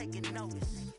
taking notice.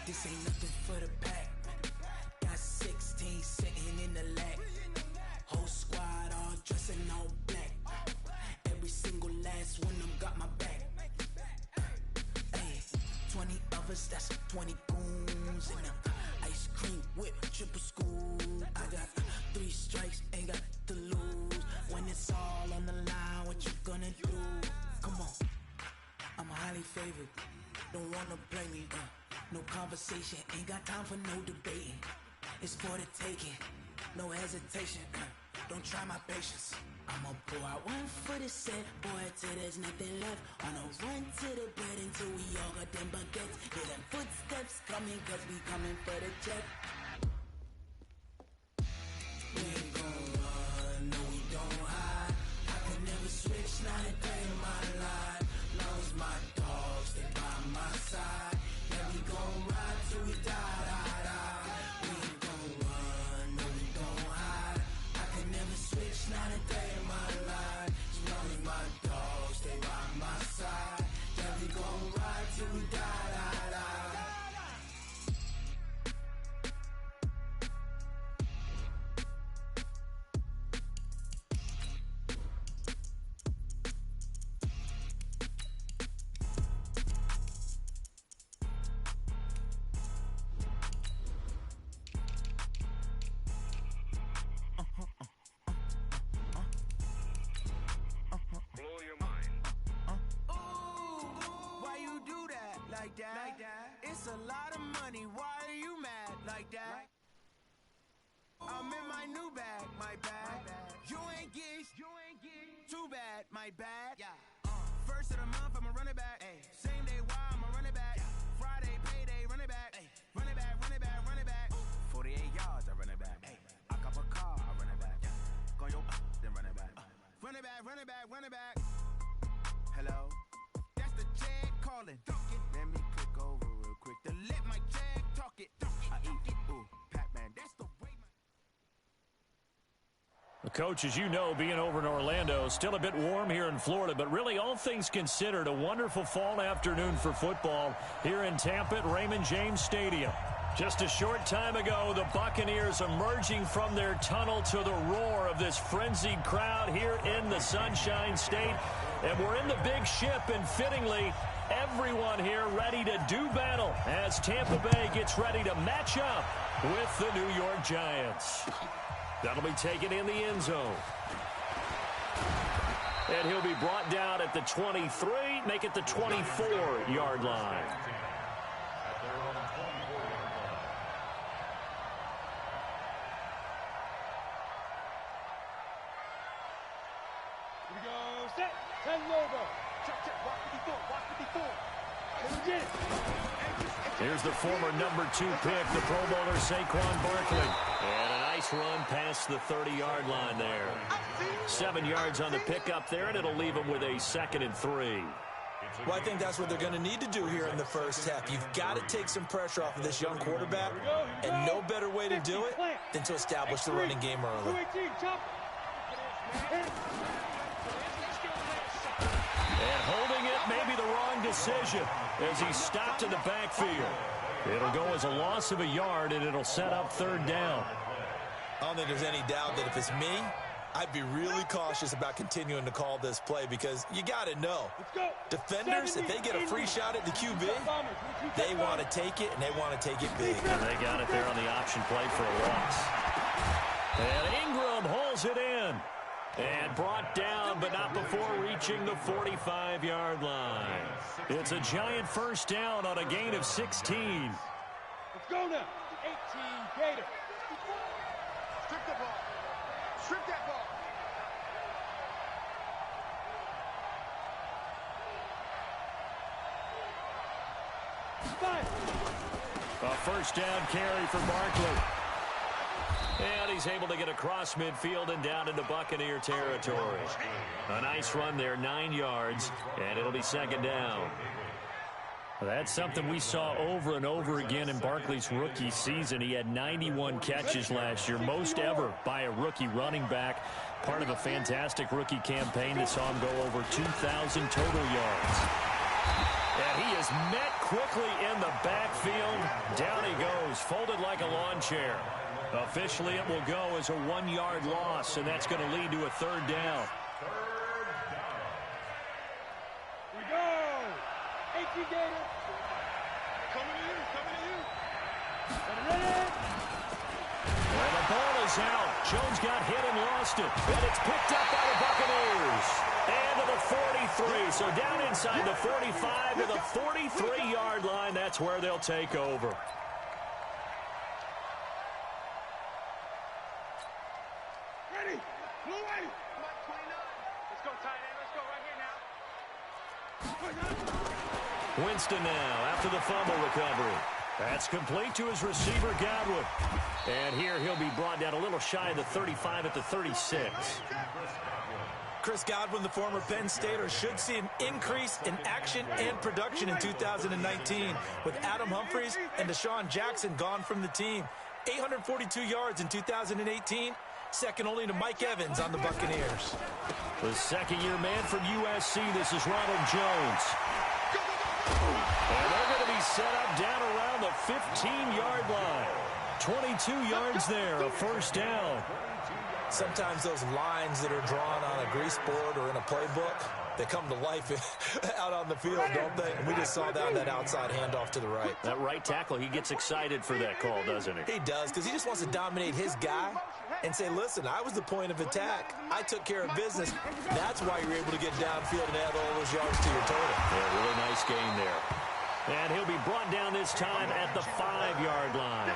This ain't nothing for the pack. Got 16 sitting in the lap. Whole squad all dressing all black. Every single last one of them got my back. Ay, 20 of us, that's 20 goons in them. Ice cream whip, triple scoop. I got 3 strikes, ain't got to lose. When it's all on the line, what you gonna do? Come on, I'm highly favored. Don't wanna play me, no conversation, ain't got time for no debating. It's for the taking, no hesitation. Don't try my patience. I'ma pour out one for the set, boy, till there's nothing left. On a run to the bread until we all got them baguettes. Hear them footsteps coming, cause we coming for the check. We ain't gon' run, no we don't hide. I could never switch, not a day in my life. Long as my dogs, they by my side. Yeah, we gon' ride till we die, die, die. We ain't gon' run, no we don't hide. I could never switch, not a day in my life. As long as my dogs, they by my side. Yeah, we gon' ride till we die, die, die. Like that. It's a lot of money, why are you mad like that? I'm in my new bag, my bag. You ain't my bad. Yeah. First of the month, I'm a running back. Ay. Same day, why I'm a running back. Yeah. Friday, payday, running back. Ay. Running back, running back, running back. 48 yards, I run it back. Ay. I cop a car, I run it back. Yeah. Go yo, then run it back. Run it back, run it back, run it back. Hello? That's the Jag calling. Let me click over real quick to let my Jag talk it. I eat it. Ooh, Pac-Man, that's the way my... The coach, as you know, being over in Orlando, still a bit warm here in Florida, but really all things considered, a wonderful fall afternoon for football here in Tampa at Raymond James Stadium. Just a short time ago, the Buccaneers emerging from their tunnel to the roar of this frenzied crowd here in the Sunshine State. And we're in the big ship, and fittingly, everyone here ready to do battle as Tampa Bay gets ready to match up with the New York Giants. That'll be taken in the end zone. And he'll be brought down at the 23, make it the 24-yard line. Here we go, set, 10 logo. Check, check, walk 54, walk 54. Here's the former number 2 pick, the Pro Bowler Saquon Barkley. And a nice run past the 30-yard line there. 7 yards on the pickup there, and it'll leave him with a 2nd and 3. Well, I think that's what they're going to need to do here in the first half. You've got to take some pressure off of this young quarterback, and no better way to do it than to establish the running game early. And holding it may be the wrong decision as he stopped in the backfield. It'll go as a loss of a yard, and it'll set up 3rd down. I don't think there's any doubt that if it's me, I'd be really cautious about continuing to call this play because you got to know, defenders, if they get a free shot at the QB, they want to take it, and they want to take it big. And they got it there on the option play for a loss. And Ingram hauls it in. And brought down, but not before reaching the 45-yard line. It's a Giant first down on a gain of 16. Let's go now. 18 Gator. Strip the ball. Strip that ball. A first down carry for Barkley. And he's able to get across midfield and down into Buccaneer territory. A nice run there, 9 yards, and it'll be 2nd down. That's something we saw over and over again in Barkley's rookie season. He had 91 catches last year, most ever by a rookie running back. Part of a fantastic rookie campaign that saw him go over 2,000 total yards. And he is met quickly in the backfield. Down he goes, folded like a lawn chair. Officially, it will go as a 1-yard loss, and that's going to lead to a 3rd down. Here we go. 18 Gator. Coming to you, coming to you. And the ball is out. Jones got hit and lost it. And it's picked up by the Buccaneers. And to the 43. So down inside the 45 to the 43-yard line. That's where they'll take over. Ready. Blue way. Mark 29. Let's go, tight end. Let's go right here now. Winston now after the fumble recovery. That's complete to his receiver, Godwin. And here he'll be brought down a little shy of the 35 at the 36. Chris Godwin, the former Penn Stater, should see an increase in action and production in 2019 with Adam Humphries and Deshaun Jackson gone from the team. 842 yards in 2018, second only to Mike Evans on the Buccaneers. The second-year man from USC, this is Ronald Jones. And they're going to be set up down around the 15-yard line. 22 yards there, a first down. Sometimes those lines that are drawn on a grease board or in a playbook, they come to life out on the field, don't they? And we just saw that outside handoff to the right. That right tackle, he gets excited for that call, doesn't he? He does, because he just wants to dominate his guy and say, listen, I was the point of attack. I took care of business. That's why you're able to get downfield and add all those yards to your total. Yeah, really nice gain there. And he'll be brought down this time at the 5-yard line.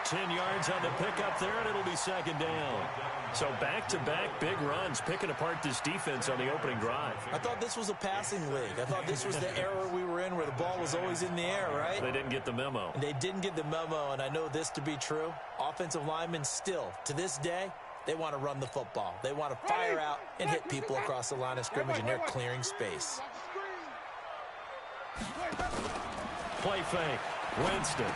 10 yards on the pickup there, and it'll be second down. So back-to-back big runs, picking apart this defense on the opening drive. I thought this was a passing league. I thought this was the era we were in where the ball was always in the air, right? They didn't get the memo. They didn't get the memo, and I know this to be true. Offensive linemen still, to this day, they want to run the football. They want to fire out and hit people across the line of scrimmage, and they're clearing space. Play fake. Winston.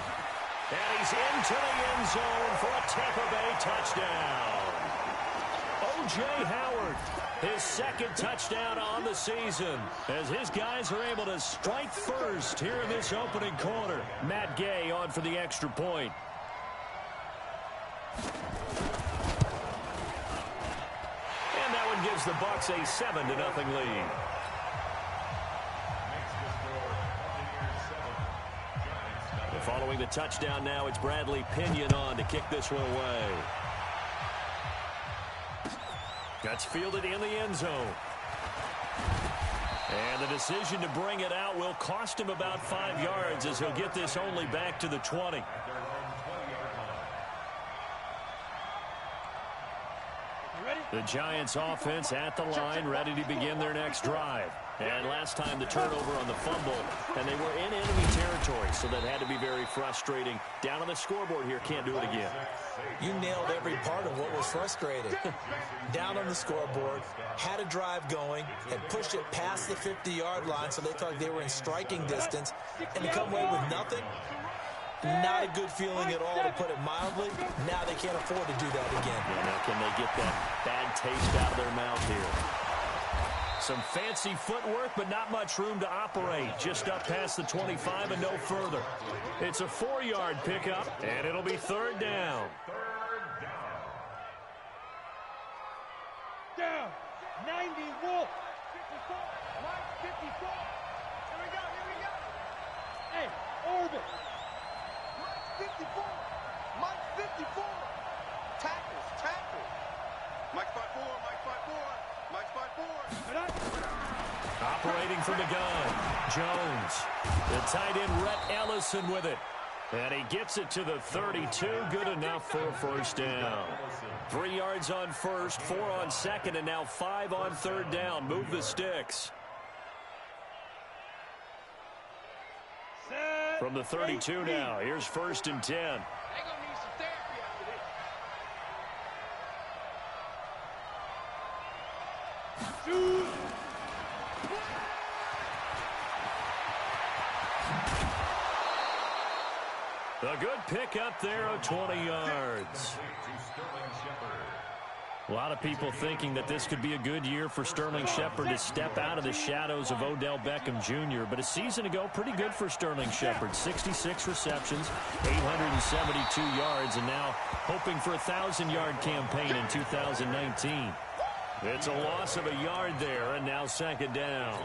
And he's into the end zone for a Tampa Bay touchdown. O.J. Howard, his second touchdown on the season, as his guys are able to strike first here in this opening quarter. Matt Gay on for the extra point. And that one gives the Bucs a 7-0 lead. Following the touchdown now, it's Bradley Pinion on to kick this one away. That's fielded in the end zone. And the decision to bring it out will cost him about 5 yards, as he'll get this only back to the 20. The Giants offense at the line, ready to begin their next drive. And last time the turnover on the fumble, and they were in enemy territory, so that had to be very frustrating. Down on the scoreboard here, can't do it again. You nailed every part of what was frustrating. Down on the scoreboard, had a drive going, had pushed it past the 50-yard line, so they felt like they were in striking distance, and to come away with nothing, not a good feeling at all, to put it mildly. Now they can't afford to do that again. Yeah, now can they get that bad taste out of their mouth here? Some fancy footwork, but not much room to operate. Just up past the 25 and no further. It's a 4-yard pickup, and it'll be third down. Down. 90 Wolf. 54. Mike 54. Here we go. Hey, Orbit. Mike 54. Mike 54. Tackles. Mike 54. Mike 54. Operating from the gun, Jones. The tight end, Rhett Ellison, with it. And he gets it to the 32. Good enough for a first down. 3 yards on first, 4 on second, and now 5 on third down. Move the sticks. From the 32 now, here's first and 10. A good pick up there of 20 yards. A lot of people thinking that this could be a good year for Sterling Shepard to step out of the shadows of Odell Beckham Jr. But a season ago, pretty good for Sterling Shepard. 66 receptions, 872 yards, and now hoping for a 1,000-yard campaign in 2019. It's a loss of a yard there, and now second down.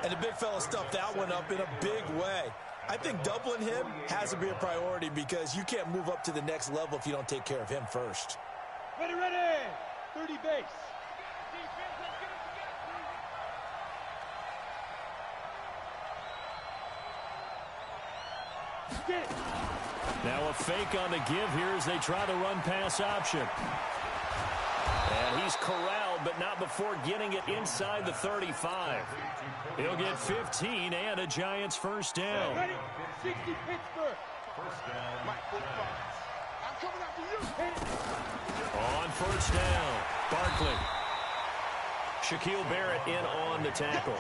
And the big fella stuffed that one up in a big way. I think doubling him has to be a priority, because you can't move up to the next level if you don't take care of him first. Ready. 30 base. Now a fake on the give here as they try the run-pass option. And he's corralled, but not before getting it inside the 35. He'll get 15 and a Giants first down. Ready? 60 Pittsburgh. First down. Mike 45. I'm coming after you. On first down, Barkley. Shaquille Barrett in on the tackle.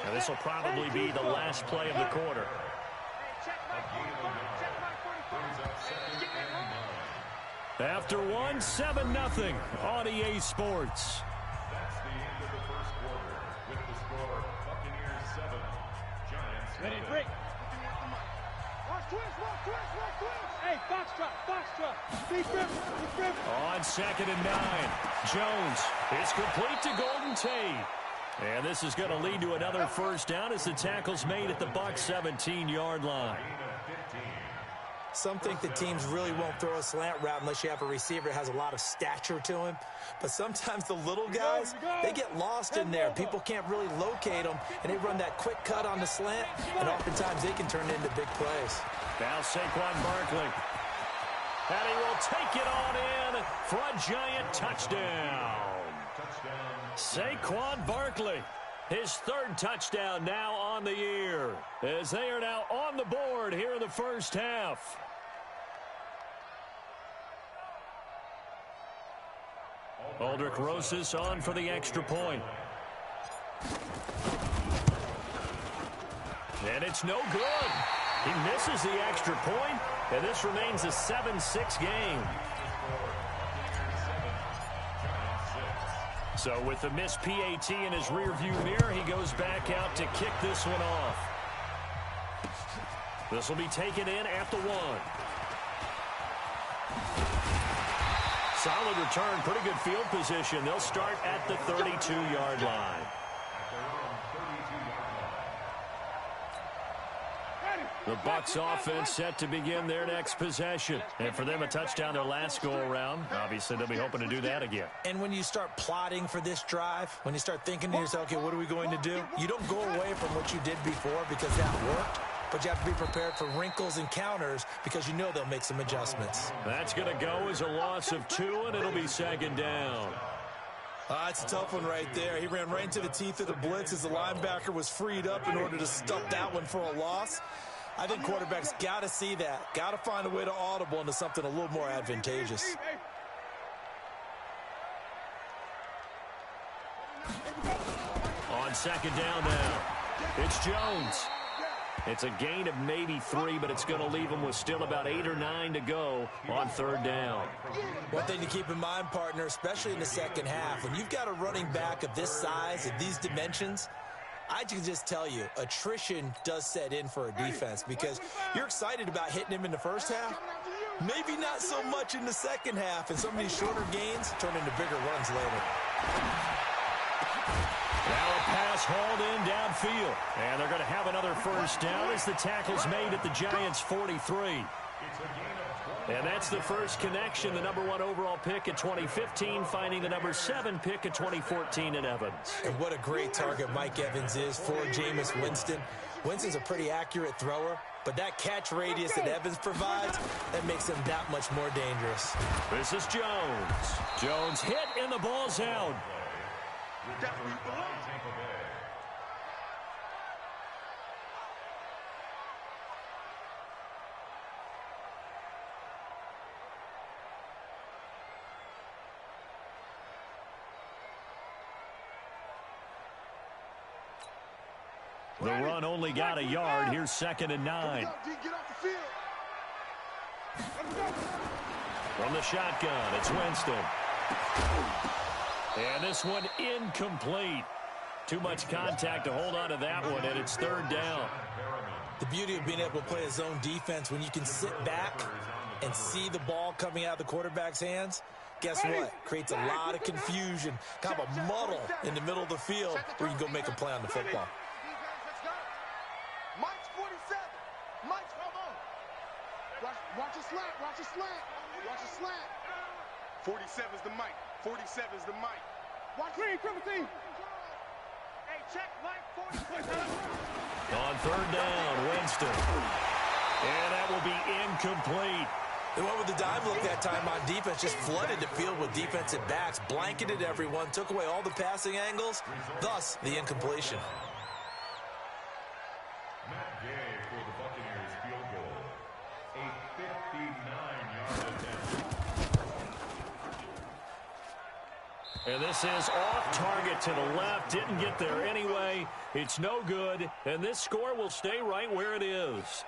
Now this will probably be the last play of the quarter. After one, 7-0 on EA Sports. That's the end of the first quarter. With the score, Buccaneers 7, Giants 7. Ready, break. Watch twist. Hey, foxtrot. Big rip. On second and 9, Jones is complete to Golden Tate. And this is going to lead to another first down as the tackle's made at the Bucs 17-yard line. Some think the teams really won't throw a slant route unless you have a receiver that has a lot of stature to him. But sometimes the little guys, they get lost in there. People can't really locate them, and they run that quick cut on the slant, and oftentimes they can turn into big plays. Now Saquon Barkley. And he will take it on in for a giant touchdown. Saquon Barkley, his third touchdown now on the year, as they are now on the board here in the first half. Aldrich Rosas on for the extra point. And it's no good. He misses the extra point, and this remains a 7-6 game. So with the missed PAT in his rearview mirror, he goes back out to kick this one off. This will be taken in at the 1. Solid return, pretty good field position. They'll start at the 32-yard line. The Bucs offense set to begin their next possession. And for them, a touchdown their last go-around. Obviously, they'll be hoping to do that again. And when you start plotting for this drive, when you start thinking to yourself, okay, what are we going to do? You don't go away from what you did before because that worked. But you have to be prepared for wrinkles and counters because you know they'll make some adjustments. That's going to go as a loss of 2, and it'll be second down. It's a tough one right there. He ran right into the teeth of the blitz as the linebacker was freed up in order to stop that one for a loss. I think quarterbacks got to see that. Got to find a way to audible into something a little more advantageous. On second down now, it's Jones. It's a gain of maybe 3, but it's going to leave them with still about 8 or 9 to go on third down. One thing to keep in mind, partner, especially in the second half, when you've got a running back of this size, of these dimensions, I can just tell you, attrition does set in for a defense because you're excited about hitting him in the first half. Maybe not so much in the second half, and some of these shorter gains turn into bigger runs later. Now a pass hauled in downfield. And they're going to have another first down as the tackle's made at the Giants' 43. And that's the first connection, the number 1 overall pick at 2015, finding the number 7 pick at 2014 in Evans. And what a great target Mike Evans is for Jameis Winston. Winston's a pretty accurate thrower, but that catch radius that Evans provides, that makes him that much more dangerous. This is Jones. Jones hit and the ball's out. The run only got a yard. Here's 2nd and 9. From the shotgun, it's Winston. And this one incomplete. Too much contact to hold on to that one, and it's third down. The beauty of being able to play a zone defense when you can sit back and see the ball coming out of the quarterback's hands, guess what? Creates a lot of confusion, kind of a muddle in the middle of the field where you can go make a play on the football. Mike's 47. Mike's, come on. Watch a slant. Watch a slant. Watch a slant. 47's the Mike. 47's the Mike. Watch green, triple team. Hey, check Mike. 47. On third down, Winston. And that will be incomplete. They went with the dive look that time on defense, just flooded the field with defensive backs, blanketed everyone, took away all the passing angles, thus the incompletion. Matt Gay for the Buccaneers field goal. A 59-yard attempt. And this is off target to the left. Didn't get there anyway. It's no good. And this score will stay right where it is.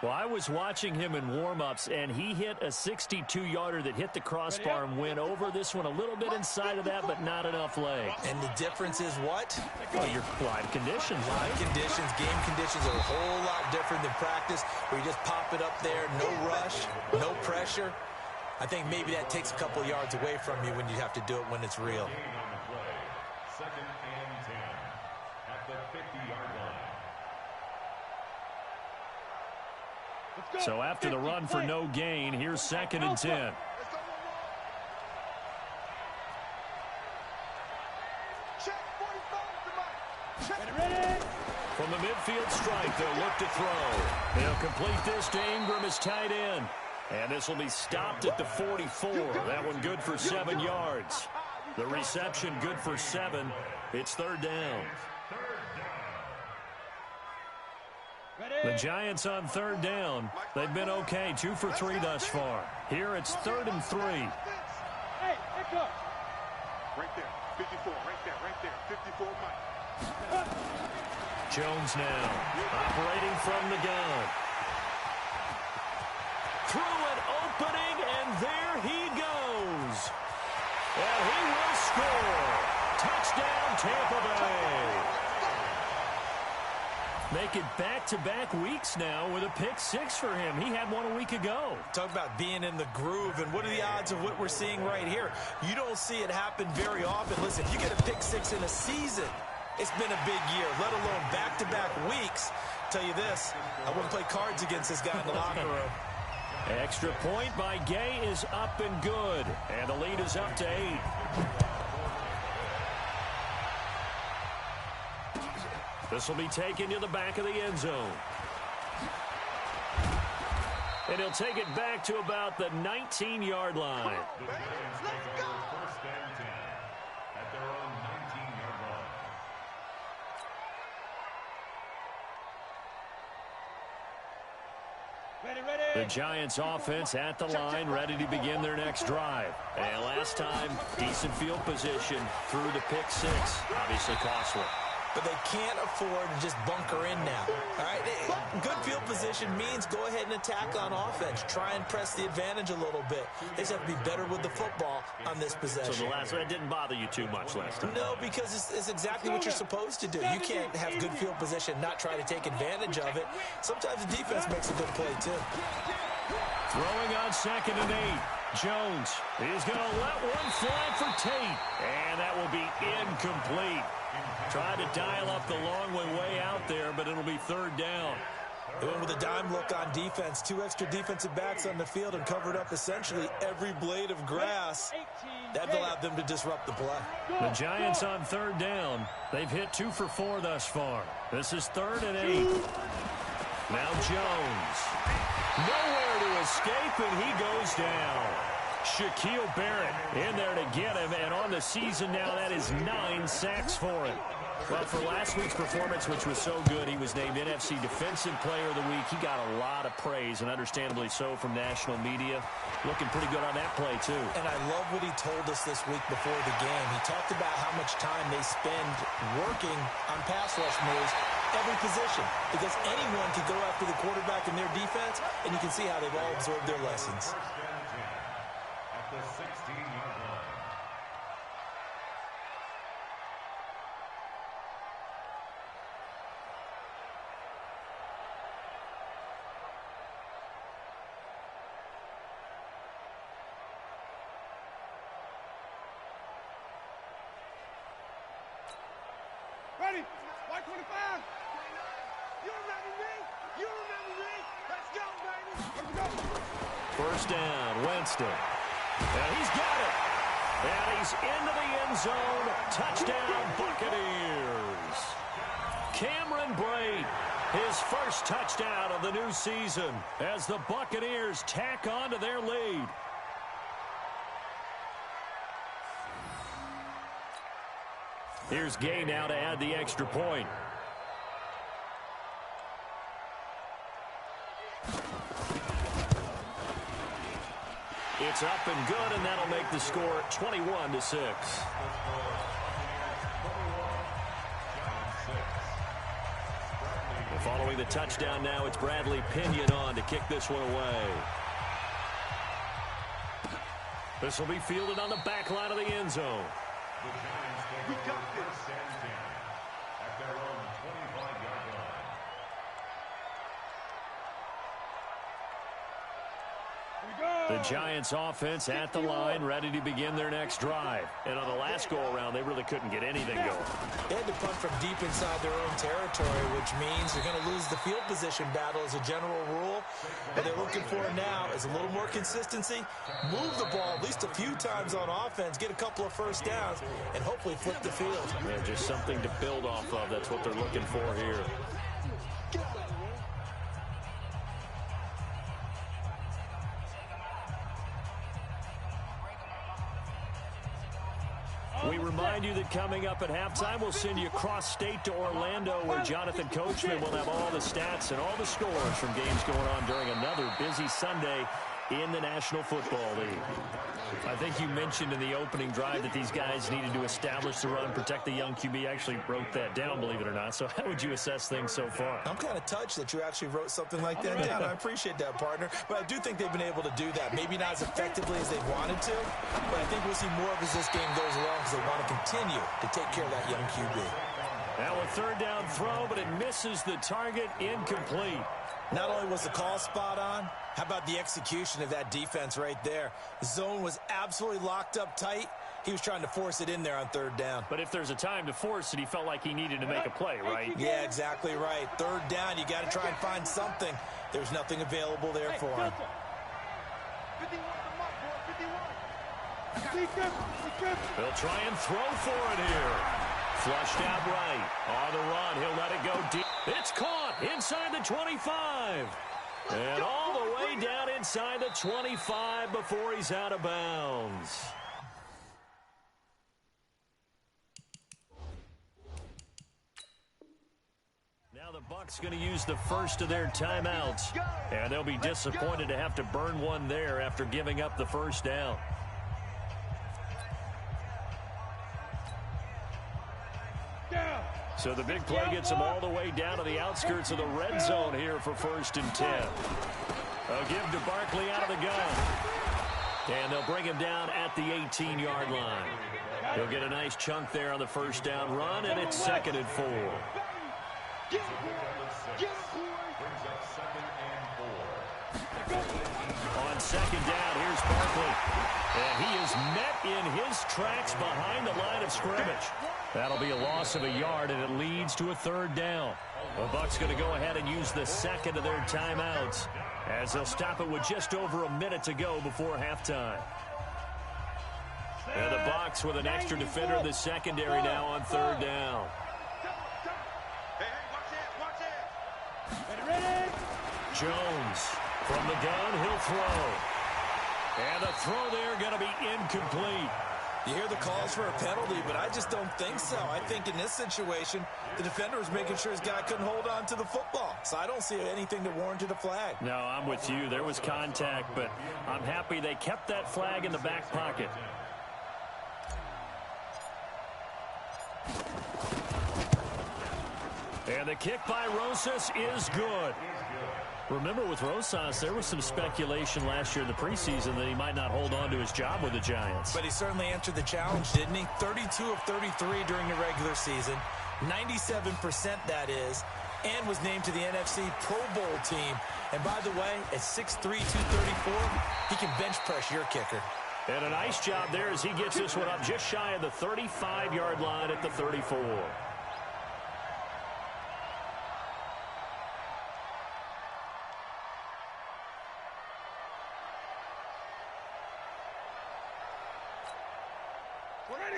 Well, I was watching him in warm-ups, and he hit a 62-yarder that hit the crossbar and went over. This one a little bit inside of that, but not enough leg. And the difference is what? Well, your live conditions. Live conditions, game conditions are a whole lot different than practice, where you just pop it up there, no rush, no pressure. I think maybe that takes a couple yards away from you when you have to do it when it's real. Gain on the play. 2nd and 10 at the 50-yard line. So after the run for no gain, here's 2nd and 10. From the midfield strike, they'll look to throw. They'll complete this to Ingram as tight end. And this will be stopped at the 44. That one good for 7 yards. The reception good for 7. It's third down. The Giants on third down. They've been okay, 2 for 3 thus far. Here it's 3rd and 3. Hey, go. Right there, 54, right there, 54, Mike. Jones now, operating from the gun. Through an opening, and there he goes. And he will score. Touchdown, Tampa Bay. Make it back-to-back weeks now with a pick-6 for him. He had one a week ago. Talk about being in the groove, and what are the odds of what we're seeing right here? You don't see it happen very often. Listen, if you get a pick-6 in a season, it's been a big year, let alone back-to-back weeks. Tell you this, I wouldn't play cards against this guy in the locker room. Extra point by Gay is up and good, and the lead is up to 8. This will be taken to the back of the end zone. And he'll take it back to about the 19-yard line. The Giants take over 1st and 10 at their own 19-yard line. The Giants offense at the line, ready to begin their next drive. And last time, decent field position through the pick-6. Obviously costly. But they can't afford to just bunker in now. All right, good field position means go ahead and attack on offense. Try and press the advantage a little bit. They just have to be better with the football on this possession. So the last one didn't bother you too much last time? No, because it's exactly what you're supposed to do. You can't have good field position, not try to take advantage of it. Sometimes the defense makes a good play, too. Throwing on 2nd and 8. Jones is going to let one fly for Tate. And that will be incomplete. Tried to dial up the long way out there, but it'll be 3rd down. They went with a dime look on defense. 2 extra defensive backs on the field and covered up essentially every blade of grass. That allowed them to disrupt the play. The Giants on 3rd down. They've hit 2 for 4 thus far. This is 3rd and 8. Now Jones. Nowhere to escape, and he goes down. Shaquille Barrett in there to get him, and on the season now, that is 9 sacks for him. Well, for last week's performance, which was so good, he was named NFC Defensive Player of the Week. He got a lot of praise, and understandably so, from national media. Looking pretty good on that play, too. And I love what he told us this week before the game. He talked about how much time they spend working on pass rush moves, every position, because anyone can go after the quarterback in their defense, and you can see how they've all absorbed their lessons. At the 16-yard line. Ready? 125. You remember me? You remember me? Let's go, baby. Let's go. 1st down, Winston. And he's got it. And he's into the end zone. Touchdown, Buccaneers. Cameron Brate, his first touchdown of the new season as the Buccaneers tack on to their lead. Here's Gay now to add the extra point. It's up and good, and that'll make the score 21-6. Following the touchdown now, it's Bradley Pinion on to kick this one away. This will be fielded on the back line of the end zone. The Giants take over 1st and 10 at their own 25-yard line. The Giants offense at the line, ready to begin their next drive. And on the last go-around, they really couldn't get anything going. They had to punt from deep inside their own territory, which means they're going to lose the field position battle as a general rule. What they're looking for now is a little more consistency, move the ball at least a few times on offense, get a couple of 1st downs, and hopefully flip the field. Yeah, just something to build off of. That's what they're looking for here. it coming up at halftime. We'll send you cross-state to Orlando, where Jonathan Coachman will have all the stats and all the scores from games going on during another busy Sunday in the National Football League. I think you mentioned in the opening drive that these guys needed to establish the run, protect the young QB. I actually wrote that down, believe it or not. So how would you assess things so far? I'm kind of touched that you actually wrote something like that down. I appreciate that, partner. But I do think they've been able to do that. Maybe not as effectively as they wanted to, but I think we'll see more of as this game goes along because they want to continue to take care of that young QB. Now a third down throw, but it misses the target, incomplete. Not only was the call spot on, how about the execution of that defense right there? The zone was absolutely locked up tight. He was trying to force it in there on third down. But if there's a time to force it, he felt like he needed to make a play, right? Yeah, exactly right. Third down, you got to try and find something. There's nothing available there for him. He'll try and throw for it here. Flushed out right. On the run, he'll let it go deep. It's caught inside the 25. And all the way down inside the 25 before he's out of bounds. Now the Bucs going to use the first of their timeouts. And they'll be disappointed to have to burn one there after giving up the first down. So the big play gets him all the way down to the outskirts of the red zone here for 1st and 10. A give to Barkley out of the gun. And they'll bring him down at the 18-yard line. He'll get a nice chunk there on the first down run, and it's 2nd and 4. On 2nd down, here's Barkley. And he is met in his tracks behind the line of scrimmage. That'll be a loss of a yard, and it leads to a 3rd down. The Bucs going to go ahead and use the second of their timeouts as they'll stop it with just over a minute to go before halftime. And the Bucs with an extra defender in the secondary now on 3rd down. Jones from the gun, he'll throw. And the throw there going to be incomplete. You hear the calls for a penalty, but I just don't think so. I think in this situation, the defender was making sure his guy couldn't hold on to the football. So I don't see anything that warranted a flag. No, I'm with you. There was contact, but I'm happy they kept that flag in the back pocket. And the kick by Rosas is good. Remember, with Rosas, there was some speculation last year in the preseason that he might not hold on to his job with the Giants. But he certainly answered the challenge, didn't he? 32 of 33 during the regular season, 97% that is, and was named to the NFC Pro Bowl team. And by the way, at 6'3", 234, he can bench press your kicker. And a nice job there as he gets this one up just shy of the 35-yard line at the 34.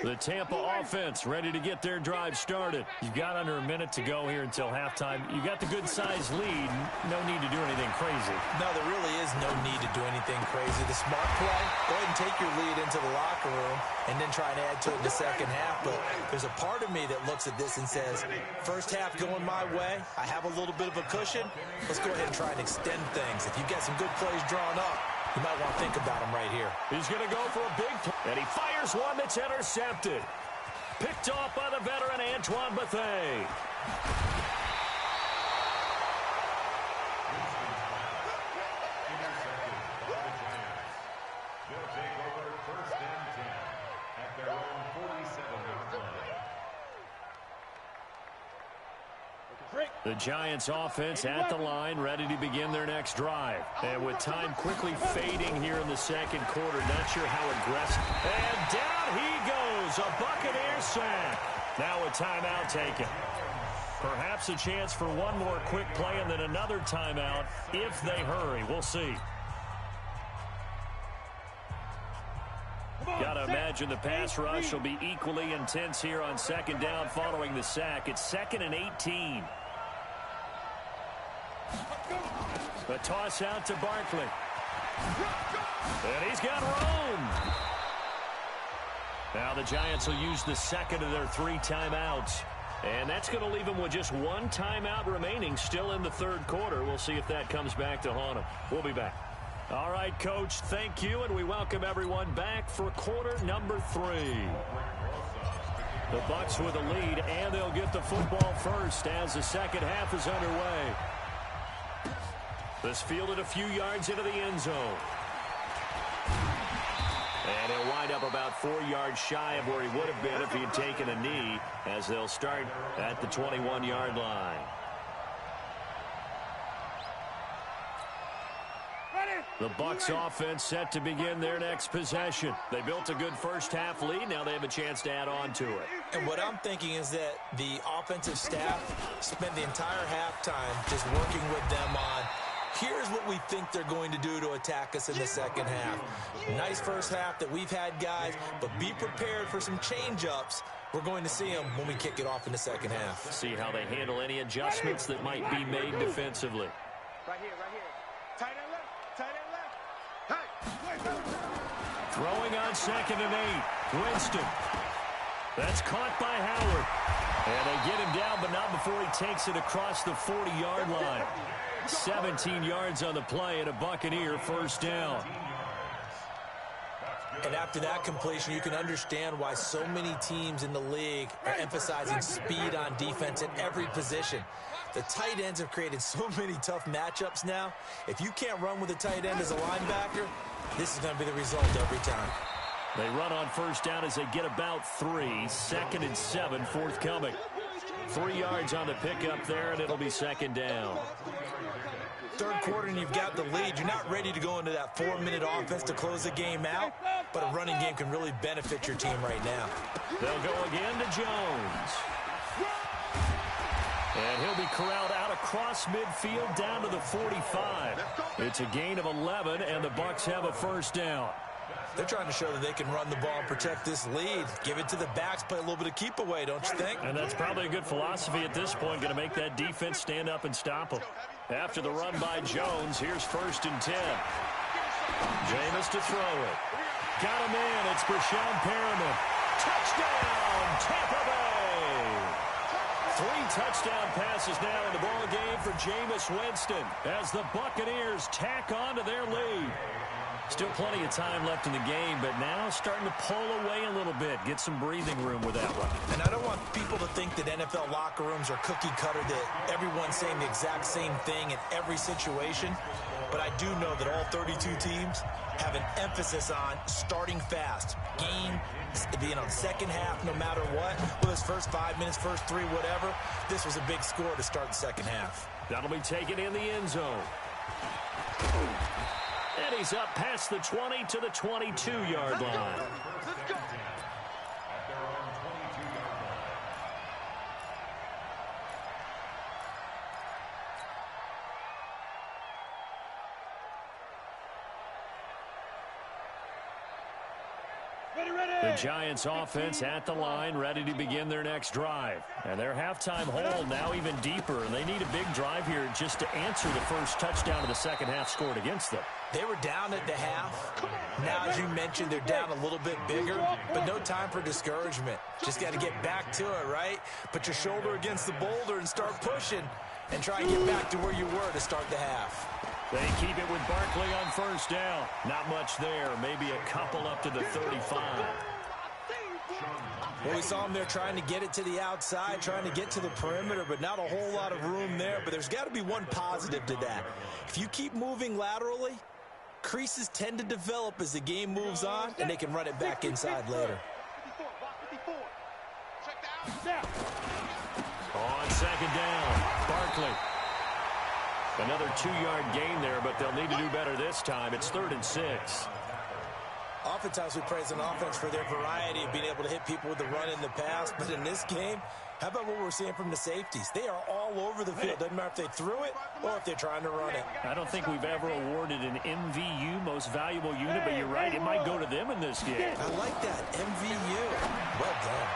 The Tampa offense ready to get their drive started. You've got under a minute to go here until halftime. You got the good-sized lead. No need to do anything crazy. No, there really is no need to do anything crazy. The smart play, go ahead and take your lead into the locker room and then try and add to it in the second half. But there's a part of me that looks at this and says, first half going my way, I have a little bit of a cushion. Let's go ahead and try and extend things. If you've got some good plays drawn up, you might want to think about him right here. He's going to go for a big play, and he fires one that's intercepted. Picked off by the veteran Antoine Bethea. They'll take over 1st and 10 at their own 47-yard line. The Giants offense at the line, ready to begin their next drive. And with time quickly fading here in the second quarter, not sure how aggressive. And down he goes, a Buccaneer sack. Now a timeout taken. Perhaps a chance for one more quick play and then another timeout if they hurry. We'll see. Got to imagine the pass rush will be equally intense here on 2nd down following the sack. It's 2nd and 18. The toss out to Barkley. And he's got room. Now the Giants will use the second of their 3 timeouts. And that's going to leave them with just 1 timeout remaining still in the third quarter. We'll see if that comes back to haunt them. We'll be back. All right, Coach, thank you, and we welcome everyone back for quarter number 3. The Bucs with a lead, and they'll get the football first as the second half is underway. This fielded a few yards into the end zone. And he'll wind up about 4 yards shy of where he would have been if he had taken a knee, as they'll start at the 21-yard line. The Bucs offense set to begin their next possession. They built a good first half lead. Now they have a chance to add on to it. And what I'm thinking is that the offensive staff spent the entire halftime just working with them on, here's what we think they're going to do to attack us in the second half. Nice first half that we've had, guys, but be prepared for some change-ups. We're going to see them when we kick it off in the second half. See how they handle any adjustments that might be made defensively. Right here, right here. Tight end left, tight end left. Hey! Throwing on 2nd and 8. Winston. That's caught by Howard. And they get him down, but not before he takes it across the 40-yard line. 17 yards on the play and a Buccaneer first down. And after that completion, you can understand why so many teams in the league are emphasizing speed on defense at every position. The tight ends have created so many tough matchups now. If you can't run with a tight end as a linebacker, this is going to be the result every time. They run on first down as they get about 3. 2nd and 7 forthcoming. 3 yards on the pickup there, and it'll be second down. Third quarter and you've got the lead. You're not ready to go into that 4-minute offense to close the game out, but a running game can really benefit your team right now. They'll go again to Jones. And he'll be corralled out across midfield down to the 45. It's a gain of 11, and the Bucs have a first down. They're trying to show that they can run the ball and protect this lead. Give it to the backs, play a little bit of keep away, don't you think? And that's probably a good philosophy at this point, going to make that defense stand up and stop them. After the run by Jones, here's 1st and 10. Jameis to throw it. Got him in. It's Brashon Perriman. Touchdown, Tampa Bay! 3 touchdown passes now in the ball game for Jameis Winston as the Buccaneers tack on to their lead. Still plenty of time left in the game, but now starting to pull away a little bit. Get some breathing room with that one. And I don't want people to think that NFL locker rooms are cookie cutter, that everyone's saying the exact same thing in every situation. But I do know that all 32 teams have an emphasis on starting fast. Game, second half, no matter what. Whether it's first 5 minutes, first 3, whatever. This was a big score to start the second half. That'll be taken in the end zone. And he's up past the 20 to the 22-yard line. Let's go. The Giants offense at the line, ready to begin their next drive. And their halftime hole now even deeper, and they need a big drive here just to answer the first touchdown of the second half scored against them. They were down at the half. Now, as you mentioned, they're down a little bit bigger, but no time for discouragement. Just got to get back to it, right? Put your shoulder against the boulder and start pushing and try and get back to where you were to start the half. They keep it with Barkley on first down. Not much there. Maybe a couple up to the 35. Well, we saw them there trying to get it to the outside, trying to get to the perimeter, but not a whole lot of room there. But there's got to be one positive to that. If you keep moving laterally, creases tend to develop as the game moves on, and they can run it back inside later. On second down, Barkley. Another 2-yard gain there, but they'll need to do better this time. It's 3rd and 6. Oftentimes we praise an offense for their variety of being able to hit people with the run in the pass, but in this game, how about what we're seeing from the safeties? They are all over the field. Doesn't matter if they threw it or if they're trying to run it. I don't think we've ever awarded an MVU, most valuable unit, but you're right, it might go to them in this game. I like that, MVU. Well done.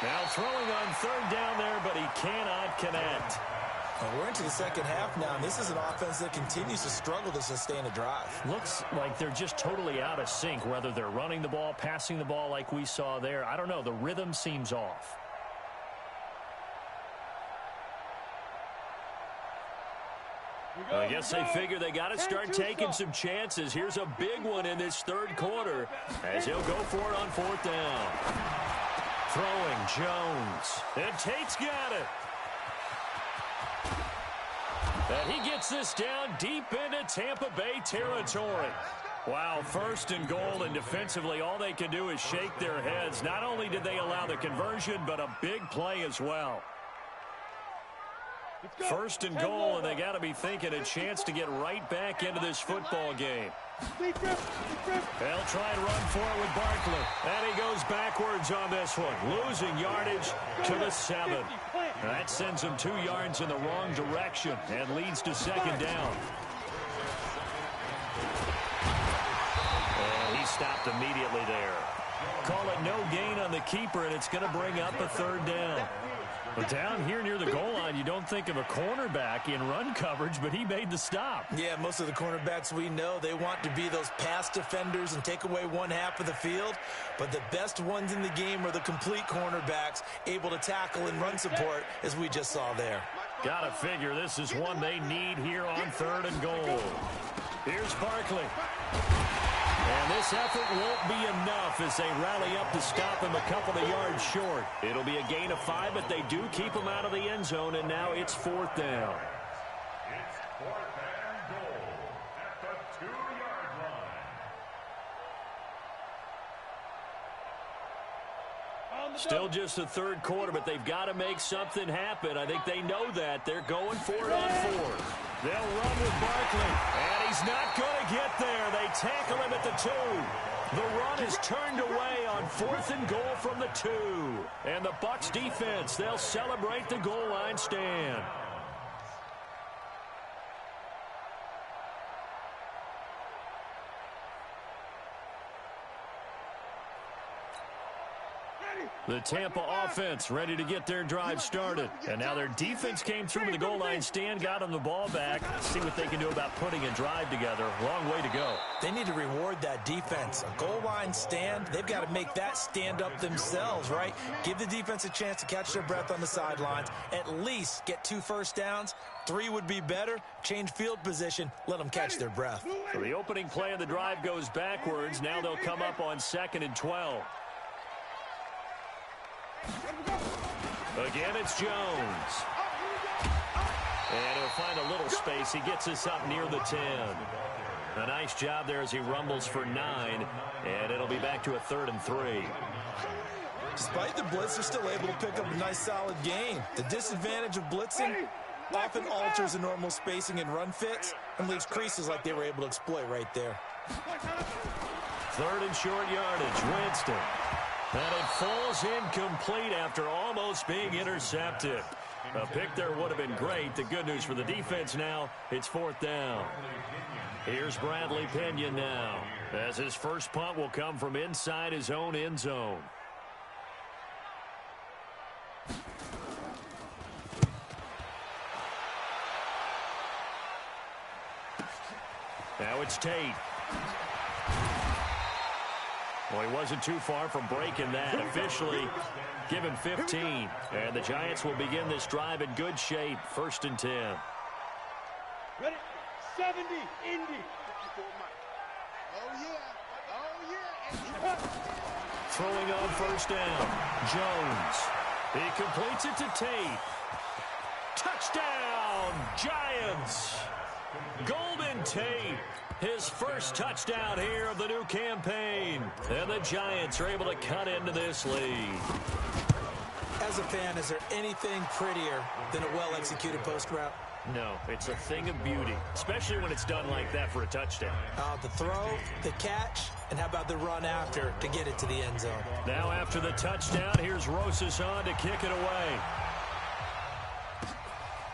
Now throwing on third down there, but he cannot connect. Well, we're into the second half now, and this is an offense that continues to struggle to sustain a drive. Looks like they're just totally out of sync, whether they're running the ball, passing the ball like we saw there. I don't know. The rhythm seems off. I guess they figure they got to start taking some chances. Here's a big one in this third quarter as he'll go for it on fourth down. Throwing Jones. And Tate's got it. And he gets this down deep into Tampa Bay territory. Wow, first and goal, and defensively all they can do is shake their heads. Not only did they allow the conversion, but a big play as well. First and goal, and they got to be thinking a chance to get right back into this football game. They'll try and run for it with Barkley. And he goes backwards on this one, losing yardage to the 7. That sends him 2 yards in the wrong direction and leads to second down. And he stopped immediately there. Call it no gain on the keeper, and it's going to bring up a third down. But down here near the goal line, you don't think of a cornerback in run coverage, but he made the stop. Yeah, most of the cornerbacks we know, they want to be those pass defenders and take away one half of the field. But the best ones in the game are the complete cornerbacks, able to tackle and run support, as we just saw there. Gotta figure this is one they need here on third and goal. Here's Barkley. And this effort won't be enough as they rally up to stop him a couple of yards short. It'll be a gain of 5, but they do keep him out of the end zone, and now it's fourth down. It's fourth and goal at the 2-yard line. Still just the third quarter, but they've got to make something happen. I think they know that. They're going for it on fourth. They'll run with Barkley, and he's not going to get there. They tackle him at the 2. The run is turned away on fourth and goal from the 2. And the Bucs defense, they'll celebrate the goal line stand. The Tampa offense ready to get their drive started. And now their defense came through to the goal line stand, got them the ball back. See what they can do about putting a drive together. Long way to go. They need to reward that defense. A goal line stand, they've got to make that stand up themselves, right? Give the defense a chance to catch their breath on the sidelines. At least get 2 first downs. 3 would be better. Change field position. Let them catch their breath. So the opening play of the drive goes backwards. Now they'll come up on 2nd and 12. Again, it's Jones. And he'll find a little space. He gets us up near the 10. A nice job there as he rumbles for 9. And it'll be back to a 3rd and 3. Despite the blitz, they're still able to pick up a nice, solid gain. The disadvantage of blitzing often alters the normal spacing and run fits and leaves creases like they were able to exploit right there. 3rd and short yardage. Winston. And it falls incomplete after almost being intercepted. A pick there would have been great. The good news for the defense now, it's 4th down. Here's Bradley Pinion now, as his first punt will come from inside his own end zone. Now it's Tate. Well, he wasn't too far from breaking that. Officially given 15. And the Giants will begin this drive in good shape. 1st and 10. Ready? 70, Indy. Oh, yeah. Oh, yeah. Throwing on 1st down. Jones. He completes it to Tate. Touchdown, Giants. Golden Tate. His first touchdown here of the new campaign. And the Giants are able to cut into this lead. As a fan, is there anything prettier than a well-executed post route? No, it's a thing of beauty, especially when it's done like that for a touchdown. The throw, the catch, and how about the run after to get it to the end zone? Now after the touchdown, here's Rosas on to kick it away.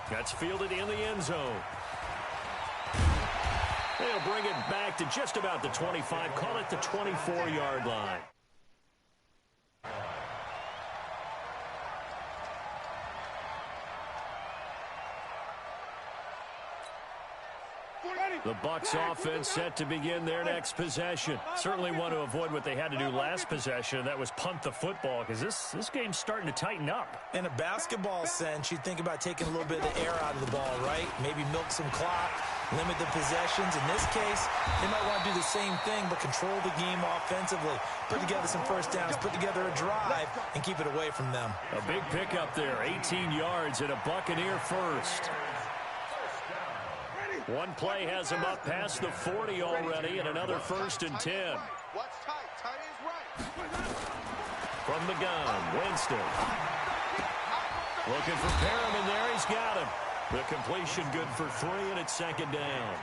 That's fielded in the end zone. They'll bring it back to just about the 25, call it the 24-yard line. The Bucs offense set to begin their next possession. Certainly want to avoid what they had to do last possession. That was punt the football, because this game's starting to tighten up. In a basketball sense, you think about taking a little bit of the air out of the ball, right? Maybe milk some clock, limit the possessions. In this case, they might want to do the same thing, but control the game offensively. Put together some first downs, put together a drive, and keep it away from them. A big pickup there, 18 yards and a Buccaneer first. One play has him up past the 40 already, and another 1st and 10. From the gun, Winston. Looking for Perriman there. He's got him. The completion good for 3, and it's 2nd down.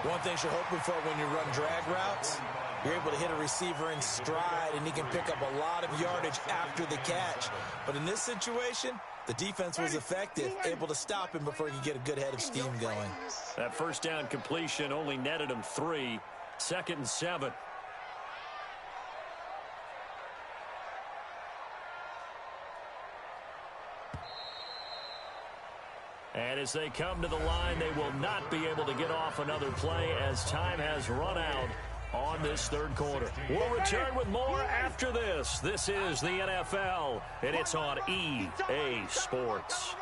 One thing you're hoping for when you run drag routes, you're able to hit a receiver in stride, and he can pick up a lot of yardage after the catch. But in this situation, the defense was effective, able to stop him before he could get a good head of steam going. That 1st down completion only netted him 3. 2nd and 7. And as they come to the line, they will not be able to get off another play as time has run out on this 3rd quarter. We'll return with more after this. This is the NFL, and it's on EA Sports.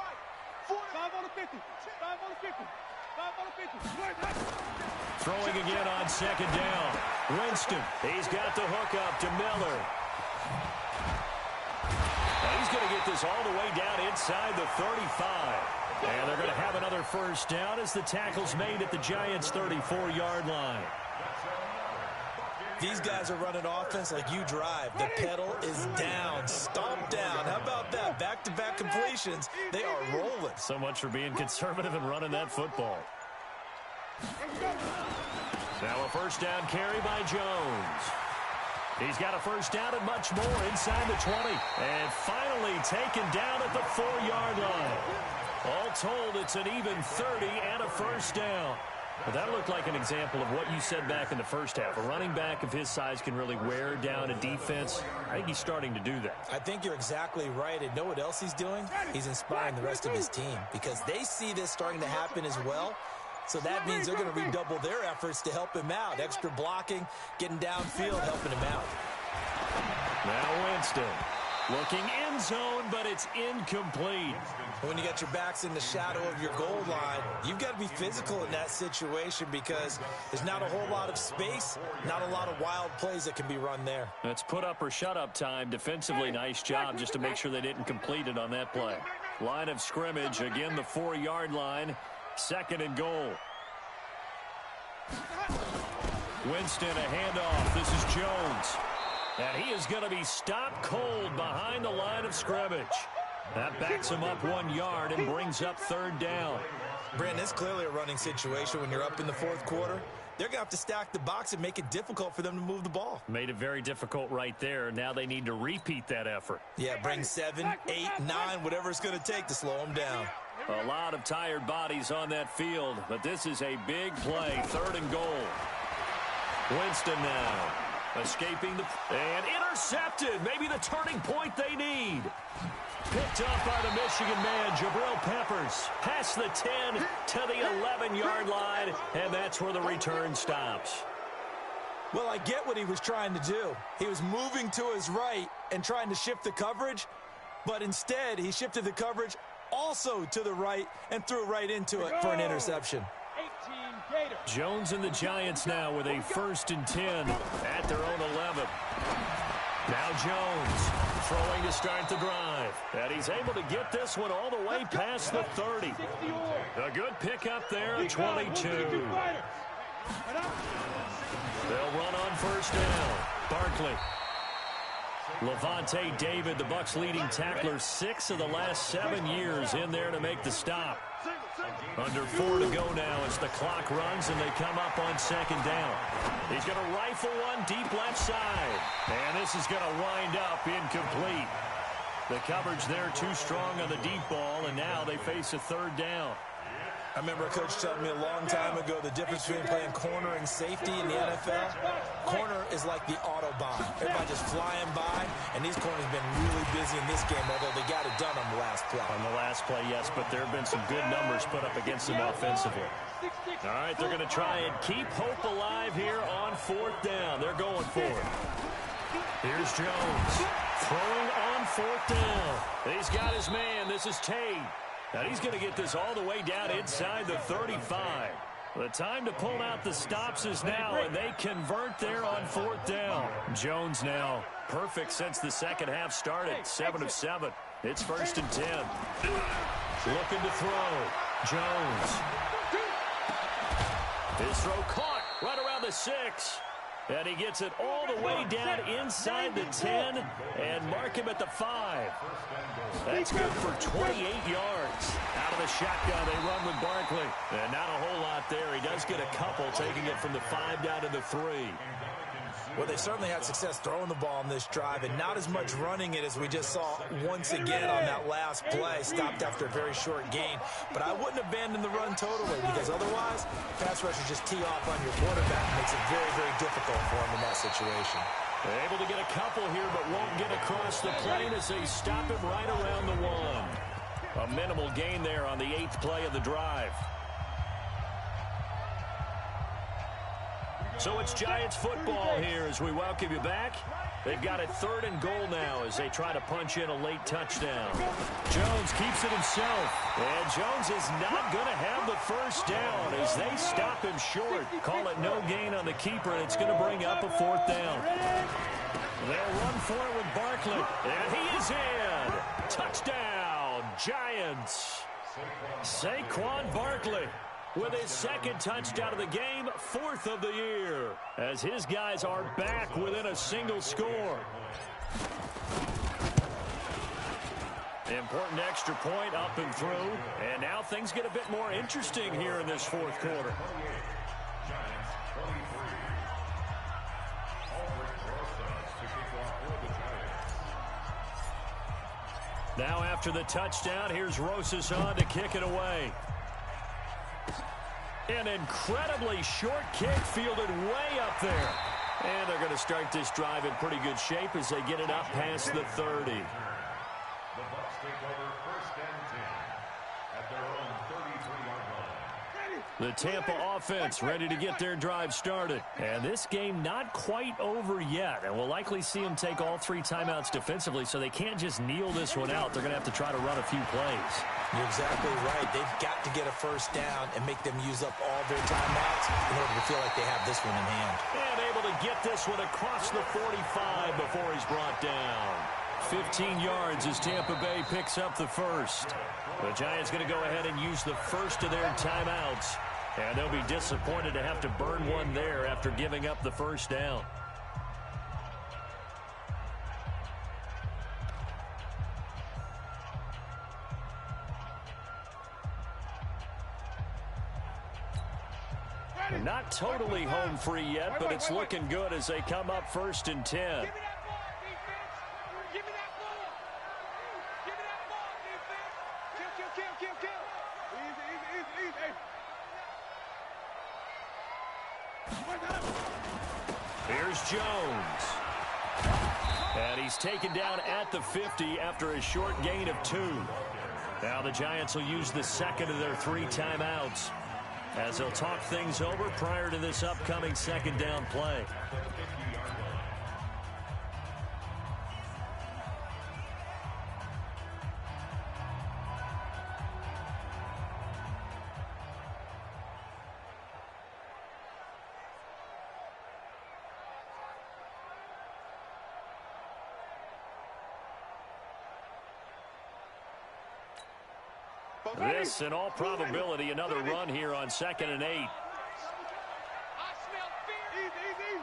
5 on the 50. 5 on the 50. 5 on the 50. Throwing again on 2nd down. Winston, he's got the hook up to Miller. And he's going to get this all the way down inside the 35. And they're going to have another 1st down as the tackle's made at the Giants' 34-yard line. These guys are running offense like you drive. The pedal is down, stomp down. How about that? Back-to-back completions. They are rolling. So much for being conservative and running that football. Now a 1st down carry by Jones. He's got a 1st down and much more inside the 20. And finally taken down at the 4-yard line. All told, it's an even 30 and a 1st down. But that looked like an example of what you said back in the 1st half. A running back of his size can really wear down a defense. I think he's starting to do that. I think you're exactly right. And know what else he's doing? He's inspiring the rest of his team because they see this starting to happen as well. So that means they're going to redouble their efforts to help him out. Extra blocking, getting downfield, helping him out. Now Winston looking end zone, but it's incomplete. When you got your backs in the shadow of your goal line, you've got to be physical in that situation because there's not a whole lot of space, not a lot of wild plays that can be run there. It's put up or shut up time. Defensively, nice job just to make sure they didn't complete it on that play. Line of scrimmage, again the 4-yard line. 2nd and goal. Winston, a handoff. This is Jones. And he is going to be stopped cold behind the line of scrimmage. That backs him up 1 yard and brings up 3rd down. Brandon, it's clearly a running situation when you're up in the 4th quarter. They're going to have to stack the box and make it difficult for them to move the ball. Made it very difficult right there. Now they need to repeat that effort. Yeah, bring 7, 8, 9, whatever it's going to take to slow them down. A lot of tired bodies on that field, but this is a big play. 3rd and goal. Winston now escaping and intercepted. Maybe the turning point they need. Picked up by the Michigan man, Jabril Peppers. Past the 10 to the 11-yard line, and that's where the return stops. Well, I get what he was trying to do. He was moving to his right and trying to shift the coverage, but instead he shifted the coverage also to the right and threw right into it for an interception. Jones and the Giants now with a 1st and 10 at their own 11. Now Jones throwing to start the drive. And he's able to get this one all the way past the 30. A good pickup there at 22. They'll run on 1st down. Barkley. Levante David, the Bucs' leading tackler, 6 of the last 7 years in there to make the stop. Under 4 to go now as the clock runs and they come up on 2nd down. He's going to rifle one deep left side. And this is going to wind up incomplete. The coverage there too strong on the deep ball, and now they face a 3rd down. I remember a coach telling me a long time ago the difference between playing corner and safety in the NFL. Corner is like the Autobahn. Everybody just flying by, and these corners have been really busy in this game, although they got it done on the last play. play. On the last play, yes, but there have been some good numbers put up against them offensively. All right, they're going to try and keep hope alive here on 4th down. They're going for it. Here's Jones throwing on 4th down. He's got his man. This is Tate. And he's going to get this all the way down inside the 35. The time to pull out the stops is now, and they convert there on 4th down. Jones now perfect since the second half started, 7 of 7. It's 1st and 10. Looking to throw. Jones. His throw caught right around the 6. And he gets it all the way down inside the 10 and mark him at the 5. That's good for 28 yards. Out of the shotgun, they run with Barkley. And not a whole lot there. He does get a couple, taking it from the 5 down to the 3. Well, they certainly had success throwing the ball on this drive, and not as much running it as we just saw once again on that last play. Stopped after a very short gain. But I wouldn't abandon the run totally, because otherwise, pass rushers just tee off on your quarterback. Makes it very, very difficult for him in that situation. They're able to get a couple here, but won't get across the plane as they stop him right around the 1. A minimal gain there on the 8th play of the drive. So it's Giants football here as we welcome you back. They've got it 3rd and goal now as they try to punch in a late touchdown. Jones keeps it himself. And Jones is not going to have the first down as they stop him short. Call it no gain on the keeper, and it's going to bring up a 4th down. They'll run for it with Barkley. And he is in. Touchdown, Giants. Saquon Barkley with his 2nd touchdown of the game, 4th of the year, as his guys are back within a single score. Important extra point up and through, and now things get a bit more interesting here in this 4th quarter. Now after the touchdown, here's Rosas on to kick it away. An incredibly short kick fielded way up there. And they're going to start this drive in pretty good shape as they get it up past the 30. The Bucs take over 1st and 10 at their own 33-yard line. The Tampa offense ready to get their drive started. And this game not quite over yet. And we'll likely see them take all 3 timeouts defensively, so they can't just kneel this one out. They're going to have to try to run a few plays. You're exactly right. They've got to get a first down and make them use up all their timeouts in order to feel like they have this one in hand. And able to get this one across the 45 before he's brought down. 15 yards as Tampa Bay picks up the first. The Giants going to go ahead and use the first of their timeouts. And they'll be disappointed to have to burn one there after giving up the first down. Not totally home free yet, but it's looking good as they come up 1st and 10. Give me that ball, defense. Give me that ball. Give me that ball, defense. Kill. Easy. Here's Jones. And he's taken down at the 50 after a short gain of 2. Now the Giants will use the 2nd of their 3 timeouts as they'll talk things over prior to this upcoming 2nd down play. This, in all probability, another run here on 2nd and 8. I smell fear. Easy.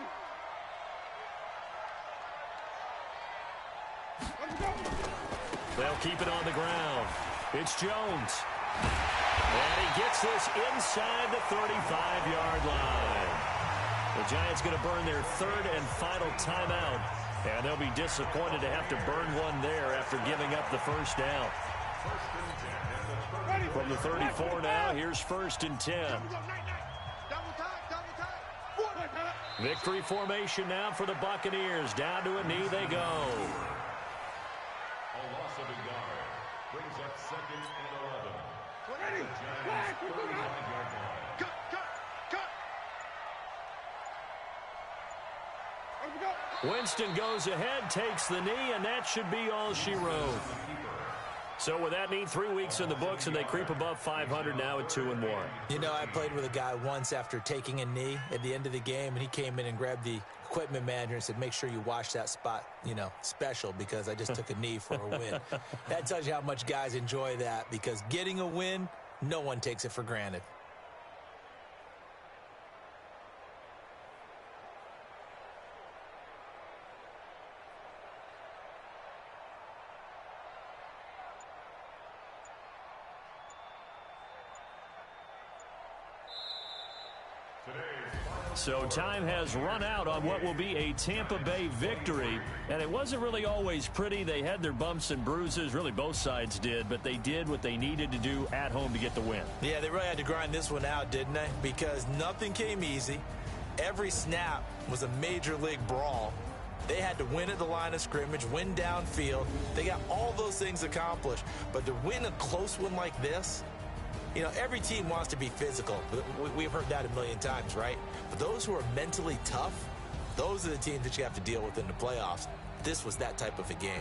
They'll keep it on the ground. It's Jones. And he gets this inside the 35-yard line. The Giants going to burn their 3rd and final timeout. And they'll be disappointed to have to burn one there after giving up the first down. From the 34 now, here's 1st and 10. Victory formation now for the Buccaneers. Down to a knee they go. A loss of a yard brings up Cut, cut, cut. Winston goes ahead, takes the knee, and that should be all she wrote. So with that neat 3 weeks in the books, and they creep above 500 now at 2-1. You know, I played with a guy once after taking a knee at the end of the game, and he came in and grabbed the equipment manager and said, make sure you wash that spot, you know, special, because I just took a knee for a win. That tells you how much guys enjoy that, because getting a win, no one takes it for granted. So time has run out on what will be a Tampa Bay victory, and it wasn't really always pretty. They had their bumps and bruises, really both sides did, but they did what they needed to do at home to get the win. Yeah, they really had to grind this one out, didn't they? Because nothing came easy. Every snap was a major league brawl. They had to win at the line of scrimmage, win downfield. They got all those things accomplished, but to win a close one like this, you know, every team wants to be physical. We've heard that a million times, right? But those who are mentally tough, those are the teams that you have to deal with in the playoffs. This was that type of a game.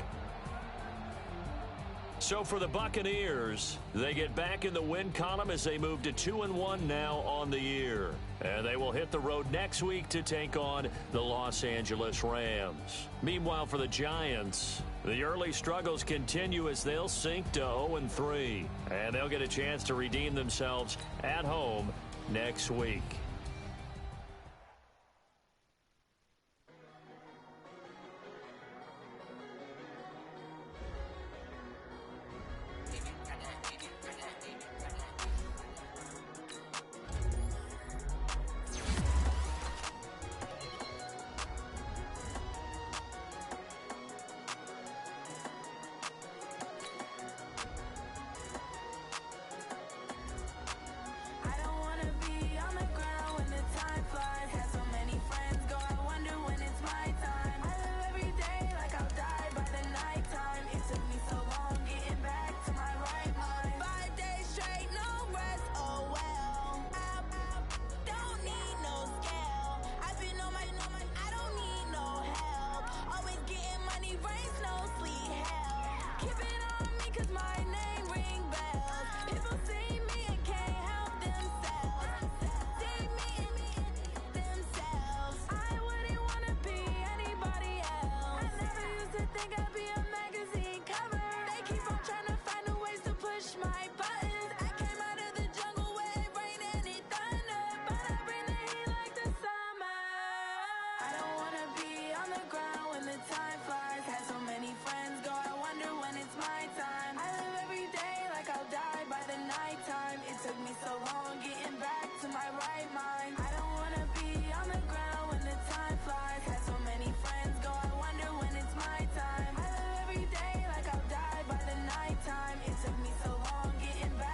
So for the Buccaneers, they get back in the win column as they move to 2-1 now on the year. And they will hit the road next week to take on the Los Angeles Rams. Meanwhile, for the Giants, the early struggles continue as they'll sink to 0-3. And they'll get a chance to redeem themselves at home next week. Took me so long getting back.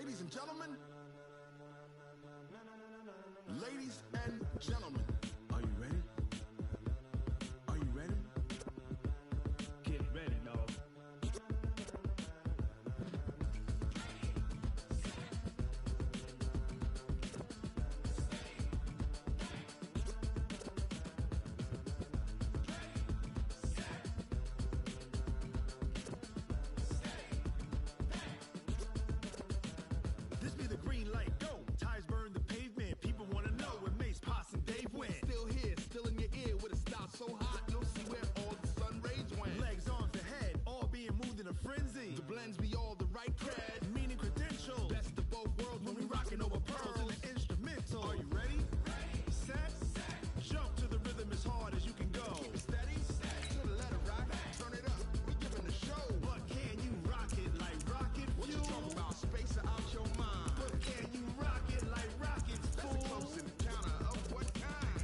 Ladies and gentlemen. Ladies and gentlemen. Are you ready? Are you ready? Get ready, dog. This be the green light, go. Ties burn the pavement. People wanna know where Mace, Potts, and Dave went. Still here, still in your ear with a style so hot, you'll see where all the sun rays went. Legs on the head, all being moved in a frenzy. The blends be all the right cred, meaning credentials. Best of both worlds when we rockin' over pearls in the instrumental. Are you ready? Set, jump to the rhythm as hard as you can go. Steady, to the letter rock, turn it up, we giving the show. But can you rock it like rocket fuel? What you talking about, space out your mind? But can you rock it like rockets, fool? That's a close encounter of what kind?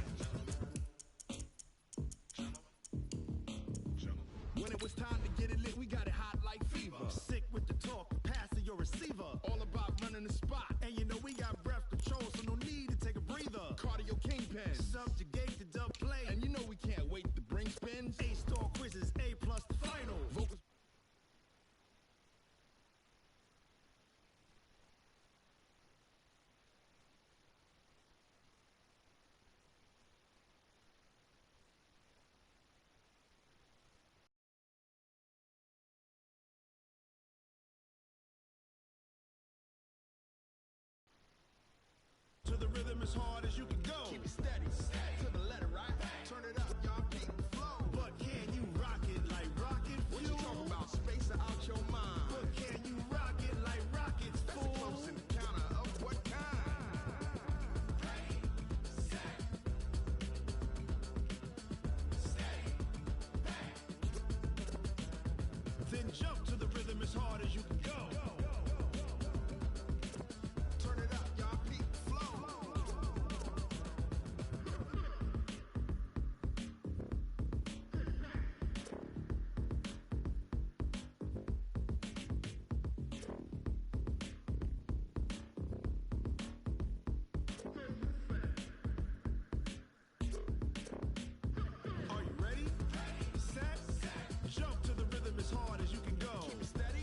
When it was time to get it lit, we got it hot like fever. Sick with the talk, pass to your receiver. All about running the spot, and you know we got breath control, so no need to take a breather. Cardio kingpin, subjugate the dub play, and you know we can't wait to bring spins. A-star quizzes, A+ the final. Vocals. To the rhythm as hard as you can go. Keep it steady, to the letter right. Turn it up, y'all beat the flow. But can you rock it like rocket fuel? What you talking about, space out your mind? But can you rock it like rockets, fool? That's a close encounter of what kind? Ready, set, steady, back. Then jump to the rhythm as hard as you can go. Turn it up, y'all beat the flow. Are you ready? Set, jump to the rhythm as hard as you can go. Keep it steady,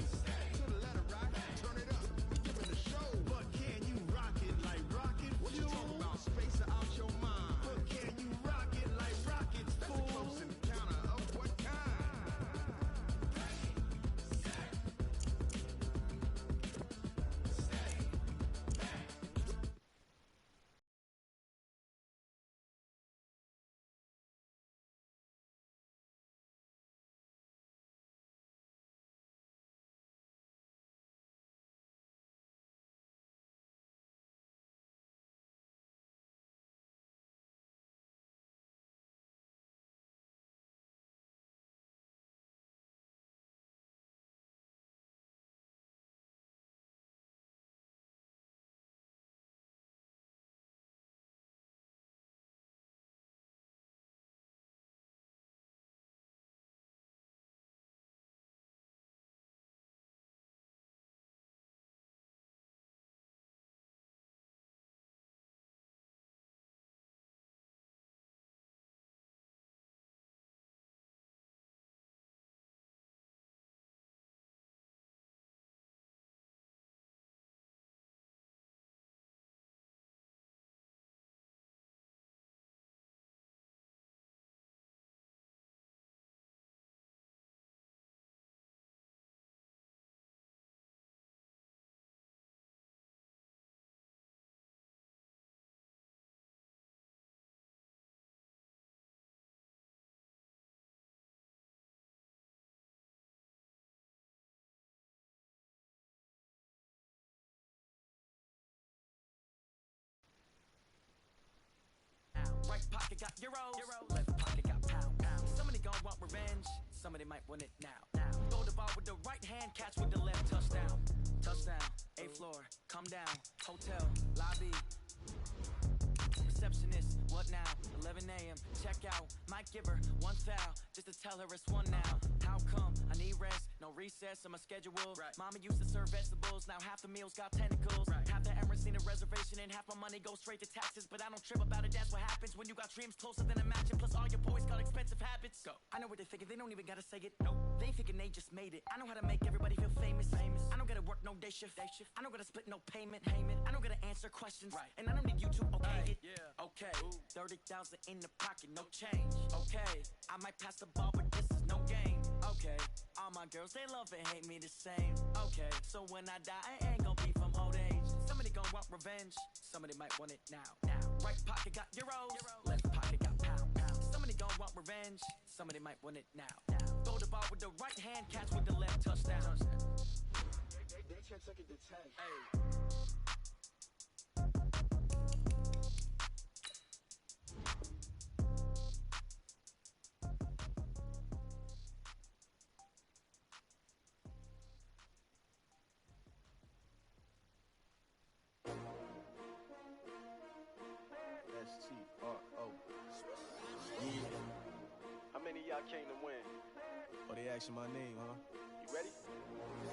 to the letter right. Turn it up, we giving the show. But can you rock it like rocket fuel? What you talking about, space out your mind? But can you rock it like rockets, fool? That's a close encounter of what kind? Right pocket got euros, left pocket got pound. Somebody gon' want revenge, somebody might want it now. Throw the ball with the right hand, catch with the left. Touchdown, touchdown, A floor, come down, hotel, lobby. Receptionist, what now? 11 a.m., check out, might give her one foul, just to tell her it's one now. How come? I need rest, no recess in my schedule. Right. Mama used to serve vegetables, now half the meals got tentacles. Right. Half the Emirates need a reservation and half my money goes straight to taxes. But I don't trip about it, that's what happens when you got dreams closer than a mansion. Plus all your boys got expensive habits. Go. I know what they're thinking, they don't even gotta say it. Nope. They ain't thinking they just made it. I know how to make everybody feel famous. I don't gotta work no day shift. I don't gotta split no payment. I don't gotta answer questions. Right. And I don't need you to okay it. Yeah. Okay. Ooh. 30,000 in the pocket, no change. Okay. I might pass the ball, but this is no game. Okay. All my girls, they love and hate me the same. Okay. So when I die, I ain't gonna be from old age. Somebody gon' want revenge. Somebody might want it now. Right pocket got euros. Left pocket got pound. Somebody gon' want revenge. Somebody might want it now. Throw the ball with the right hand, catch with the left, touchdown. They can't take it to 10. Hey. S-T-R-O. Yeah. How many of y'all came to win? Oh, they asking my name, huh? You ready?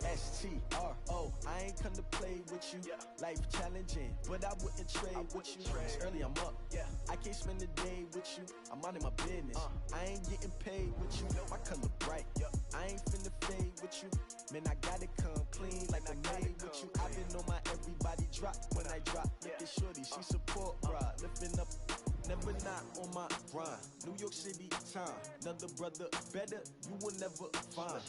S-T-R-O. I ain't come to play with you. Yeah. Life challenging, but I wouldn't trade with you. It's early, I'm up. Yeah. I can't spend the day with you. I'm minding my business. I ain't getting paid with you. My color bright. Yep. I ain't finna fade with you. Man, I gotta come clean like I made with you. I've been on my everybody drop when I drop. Look at shorty, she support ride. Lifting up, never not on my grind. New York City time. Another brother better, you will never find.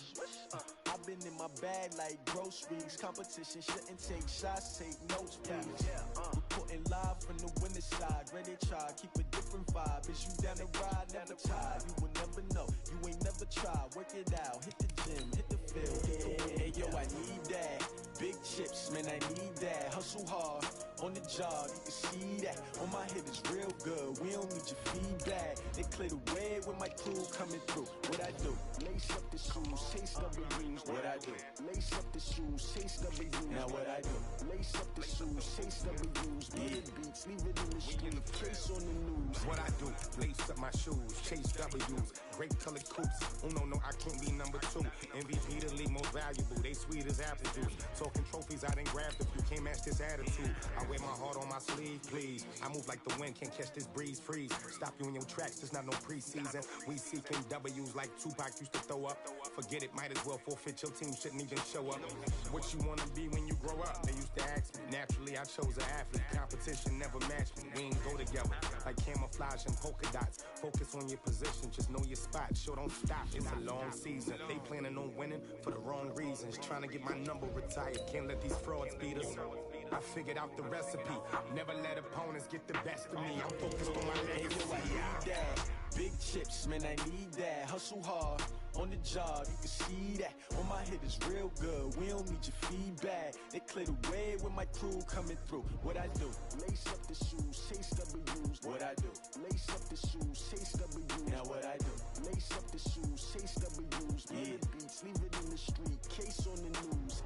I've been in my bag like groceries. Competition shouldn't take shots, take notes, please. Reporting live from the winning side. Ready to try, keep a different vibe. Is you down the ride, never tired. You will never know, you ain't never tried. Work it out, hit the gym, hit the field. Hey yo, I need that. Big chips, man, I need that. Hustle hard, on the job, you can see that. On my head is real good, we don't need your feedback. They clear the way with my crew coming through. What I do? Lace up the shoes, chase W's. What I do? Lace up the shoes, chase W's. Now what I do? Lace up the shoes, chase W's. Beat beats, leave it in the street, case on the news. What I do? Lace up my shoes, chase W's. Great colored coops. Oh no, I can't be number 2. MVP the league most valuable. They sweet as apple juice. Talking trophies, I didn't grab the few. Can't match this attitude. I wear my heart on my sleeve, please. I move like the wind, can't catch this breeze, freeze. Stop you in your tracks, there's not no preseason. We seeking W's like Tupac used to throw up. Forget it, might as well forfeit. Your team shouldn't even show up. What you wanna be when you grow up? They used to ask me. Naturally, I chose an athlete. Competition never matched me. We ain't go together like camouflage and polka dots. Focus on your position, just know your spot. Sure, don't stop. It's a long season. They planning on winning for the wrong reasons. Trying to get my number retired. Can't let these frauds beat us. I figured out the recipe. Never let opponents get the best of me. I'm focused on my legacy. I need that. Big chips, man, I need that. Hustle hard, on the job, you can see that. On my head is real good, we don't need your feedback. They clear the way with my crew coming through. What I do? Lace up the shoes, chase W's. What I do? Lace up the shoes, chase W's. Now what I do? Lace up the shoes, chase W's. Beat beats, leave it in the street, case on the news.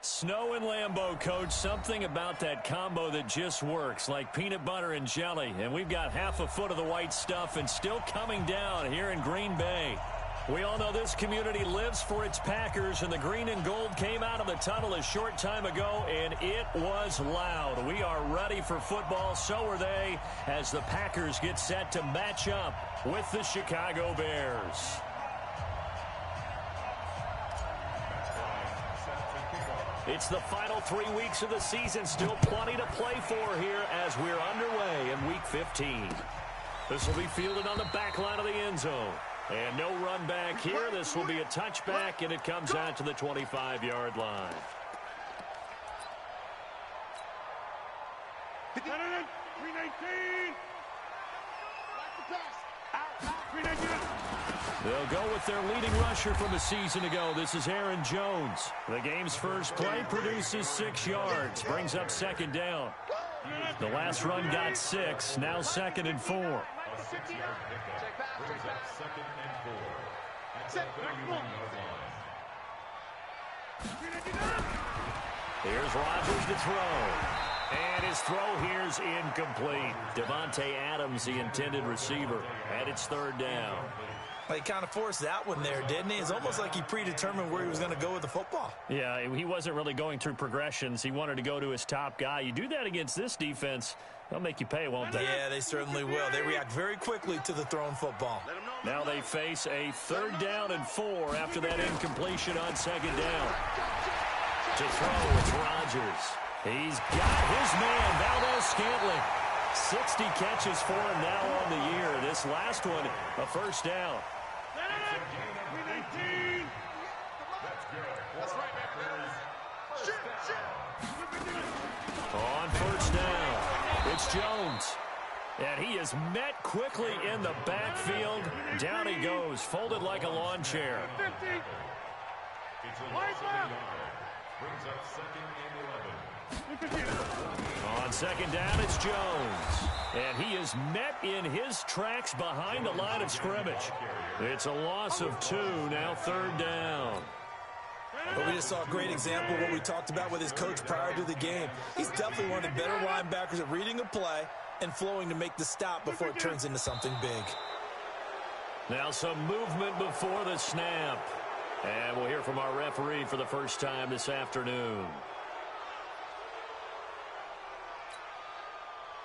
Snow and Lambeau, Coach. Something about that combo that just works, like peanut butter and jelly. And we've got half a foot of the white stuff and still coming down here in Green Bay. We all know this community lives for its Packers, and the green and gold came out of the tunnel a short time ago, and it was loud. We are ready for football. So are they, as the Packers get set to match up with the Chicago Bears. It's the final 3 weeks of the season. Still plenty to play for here as we're underway in Week 15. This will be fielded on the back line of the end zone. And no run back here. This will be a touchback, and it comes out to the 25-yard line. They'll go with their leading rusher from a season ago. This is Aaron Jones. The game's first play produces 6 yards, brings up second down. The last run got 6, now 2nd and 4. Set. Come on. Here's Rodgers to throw. And his throw here's incomplete. Devontae Adams, the intended receiver, and it's third down. Well, he kind of forced that one there, didn't he? It's almost like he predetermined where he was going to go with the football. Yeah, he wasn't really going through progressions. He wanted to go to his top guy. You do that against this defense, they'll make you pay, won't they? Yeah, they certainly will. They react very quickly to the thrown football. Now they face a 3rd down and 4 after that incompletion on 2nd down. To throw, it's Rodgers. He's got his man, Valdez-Scantling. 60 catches for him now on the year. This last one, a 1st down. On 1st down, it's Jones. And he is met quickly in the backfield. Down he goes, folded like a lawn chair. Brings up 2nd and 11. On 2nd down, it's Jones. And he is met in his tracks behind the line of scrimmage. It's a loss of 2, now 3rd down. But we just saw a great example of what we talked about with his coach prior to the game. He's definitely one of the better linebackers at reading a play and flowing to make the stop before it turns into something big. Now some movement before the snap. And we'll hear from our referee for the first time this afternoon.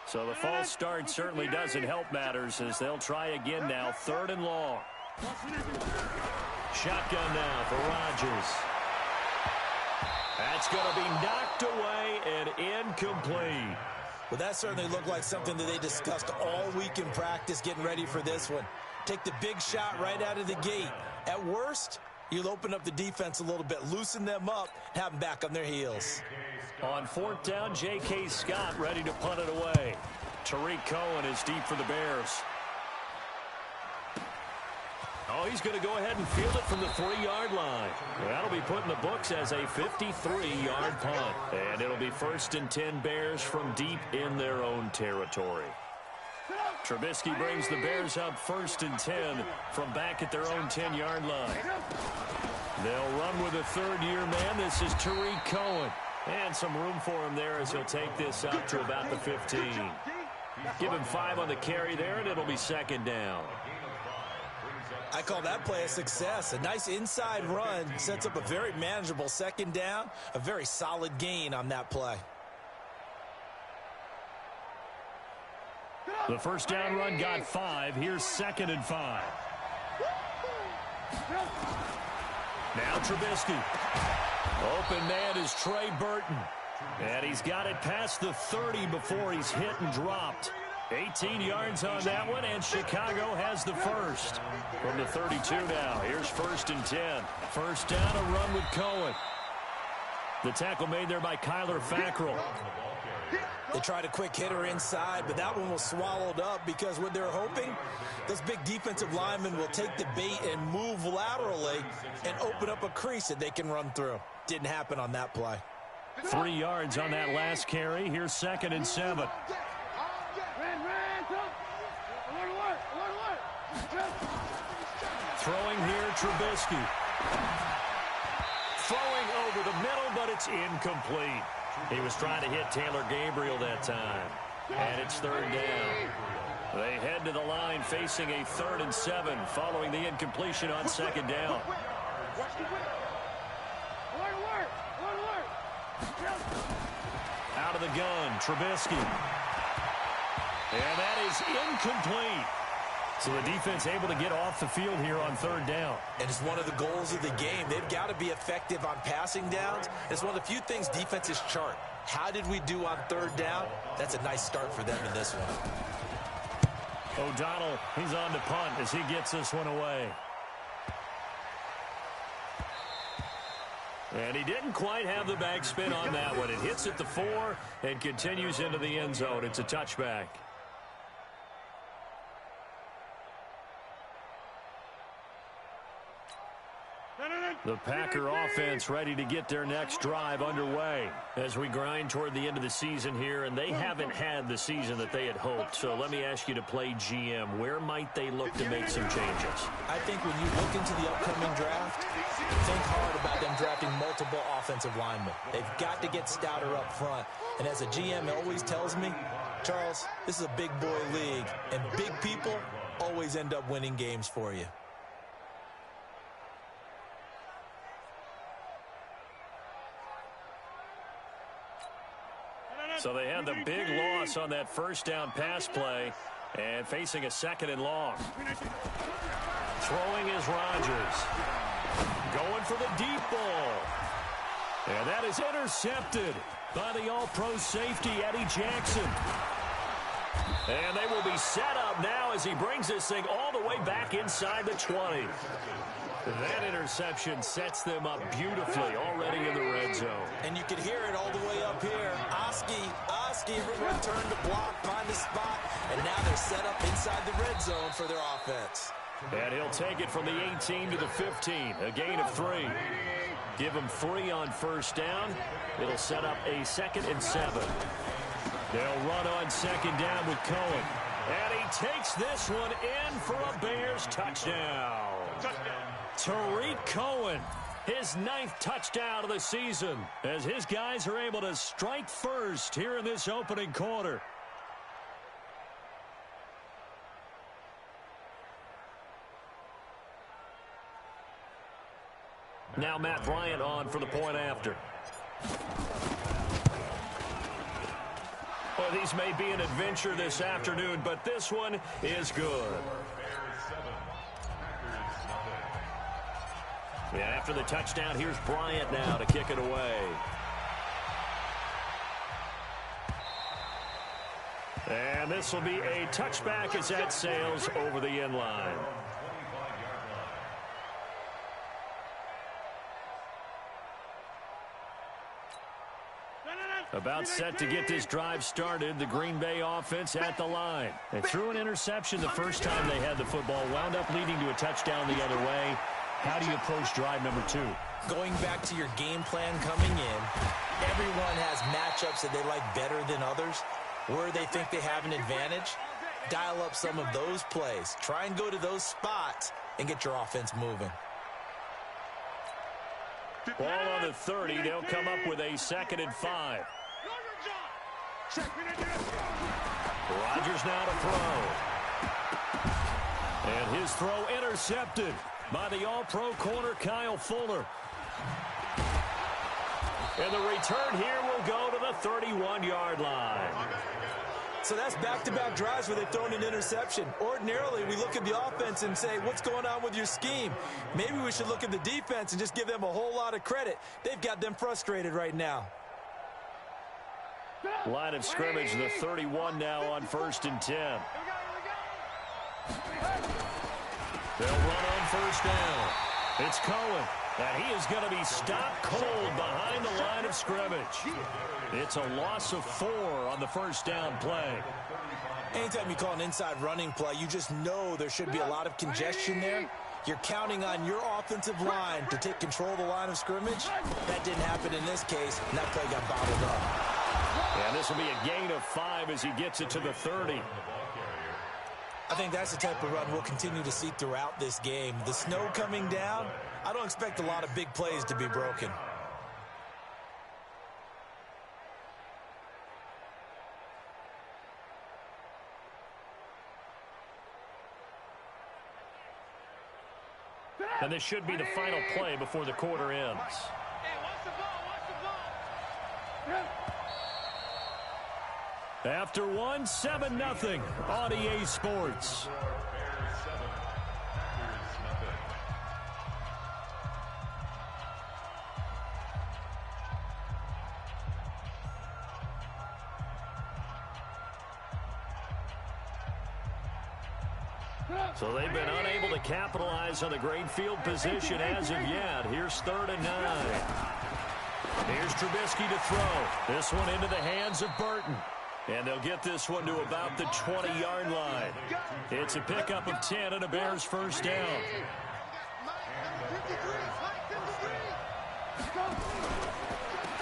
So the false start certainly doesn't help matters as they'll try again now. 3rd and long. Shotgun now for Rodgers. That's going to be knocked away and incomplete. Well, that certainly looked like something that they discussed all week in practice getting ready for this one. Take the big shot right out of the gate. At worst, you'll open up the defense a little bit, loosen them up, have them back on their heels. On 4th down, J.K. Scott ready to punt it away. Tariq Cohen is deep for the Bears. Oh, he's going to go ahead and field it from the 3-yard line. That'll be put in the books as a 53-yard punt. And it'll be 1st and 10 Bears from deep in their own territory. Trubisky brings the Bears up 1st and 10 from back at their own 10-yard line. They'll run with a 3rd-year man. This is Tariq Cohen. And some room for him there as he'll take this up to about the 15. Give him 5 on the carry there, and it'll be 2nd down. I call that play a success. A nice inside run sets up a very manageable 2nd down. A very solid gain on that play. The 1st down run got 5. Here's 2nd and 5. Now Trubisky. Open man is Trey Burton. And he's got it past the 30 before he's hit and dropped. 18 yards on that one, and Chicago has the first. From the 32 now, here's 1st and 10. 1st down, a run with Cohen. The tackle made there by Kyler Fackrell. They tried a quick hitter inside, but that one was swallowed up because what they're hoping, those big defensive linemen will take the bait and move laterally and open up a crease that they can run through. Didn't happen on that play. 3 yards on that last carry. Here's 2nd and 7. Throwing here, Trubisky. Throwing over the middle, but it's incomplete. He was trying to hit Taylor Gabriel that time. And it's 3rd down. They head to the line facing a 3rd and 7 following the incompletion on 2nd down. Out of the gun, Trubisky. And that is incomplete. So the defense able to get off the field here on 3rd down. And it's one of the goals of the game. They've got to be effective on passing downs. It's one of the few things defenses chart. How did we do on 3rd down? That's a nice start for them in this one. O'Donnell, he's on to punt as he gets this one away. And he didn't quite have the backspin on that one. It hits at the 4 and continues into the end zone. It's a touchback. The Packer offense ready to get their next drive underway as we grind toward the end of the season here, and they haven't had the season that they had hoped. So let me ask you to play GM. Where might they look to make some changes? I think when you look into the upcoming draft, think hard about them drafting multiple offensive linemen. They've got to get stouter up front. And as a GM always tells me, Charles, this is a big boy league, and big people always end up winning games for you. So they had the big loss on that first down pass play and facing a 2nd and long. Throwing is Rodgers. Going for the deep ball. And that is intercepted by the all-pro safety, Eddie Jackson. And they will be set up now as he brings this thing all the way back inside the 20. That interception sets them up beautifully already in the red zone. And you can hear it all the way up here. Oski, everyone turned to block, find a spot, and now they're set up inside the red zone for their offense. And he'll take it from the 18 to the 15, a gain of 3. Give him 3 on first down. It'll set up a 2nd and 7. They'll run on 2nd down with Cohen. And he takes this one in for a Bears touchdown. Tariq Cohen, his 9th touchdown of the season, as his guys are able to strike first here in this opening quarter. Now Matt Bryant on for the point after. Well, these may be an adventure this afternoon, but this one is good. Yeah, after the touchdown, here's Bryant now to kick it away. And this will be a touchback as that sails over the end line. About set to get this drive started, the Green Bay offense at the line. They threw an interception the first time they had the football, wound up leading to a touchdown the other way. How do you approach drive number 2? Going back to your game plan coming in, everyone has matchups that they like better than others. Where they think they have an advantage, dial up some of those plays. Try and go to those spots and get your offense moving. Ball on the 30. They'll come up with a 2nd and 5. Rodgers now to throw. And his throw intercepted by the all-pro corner, Kyle Fuller. And the return here will go to the 31-yard line. So that's back-to-back drives where they've thrown an interception. Ordinarily, we look at the offense and say, what's going on with your scheme? Maybe we should look at the defense and just give them a whole lot of credit. They've got them frustrated right now. Line of scrimmage, the 31 now on 1st and 10. They'll run on first down. It's Cohen, and he is going to be stopped cold behind the line of scrimmage. It's a loss of 4 on the first down play. Anytime you call an inside running play, you just know there should be a lot of congestion there. You're counting on your offensive line to take control of the line of scrimmage. That didn't happen in this case, and that play got bottled up. And this will be a gain of 5 as he gets it to the 30. I think that's the type of run we'll continue to see throughout this game. The snow coming down, I don't expect a lot of big plays to be broken. And this should be the final play before the quarter ends. After one, 7-0 on EA Sports. So they've been unable to capitalize on the great field position as of yet. Here's 3rd and 9. Here's Trubisky to throw. This one into the hands of Burton. And they'll get this one to about the 20-yard line. It's a pickup of 10 and a Bears first down.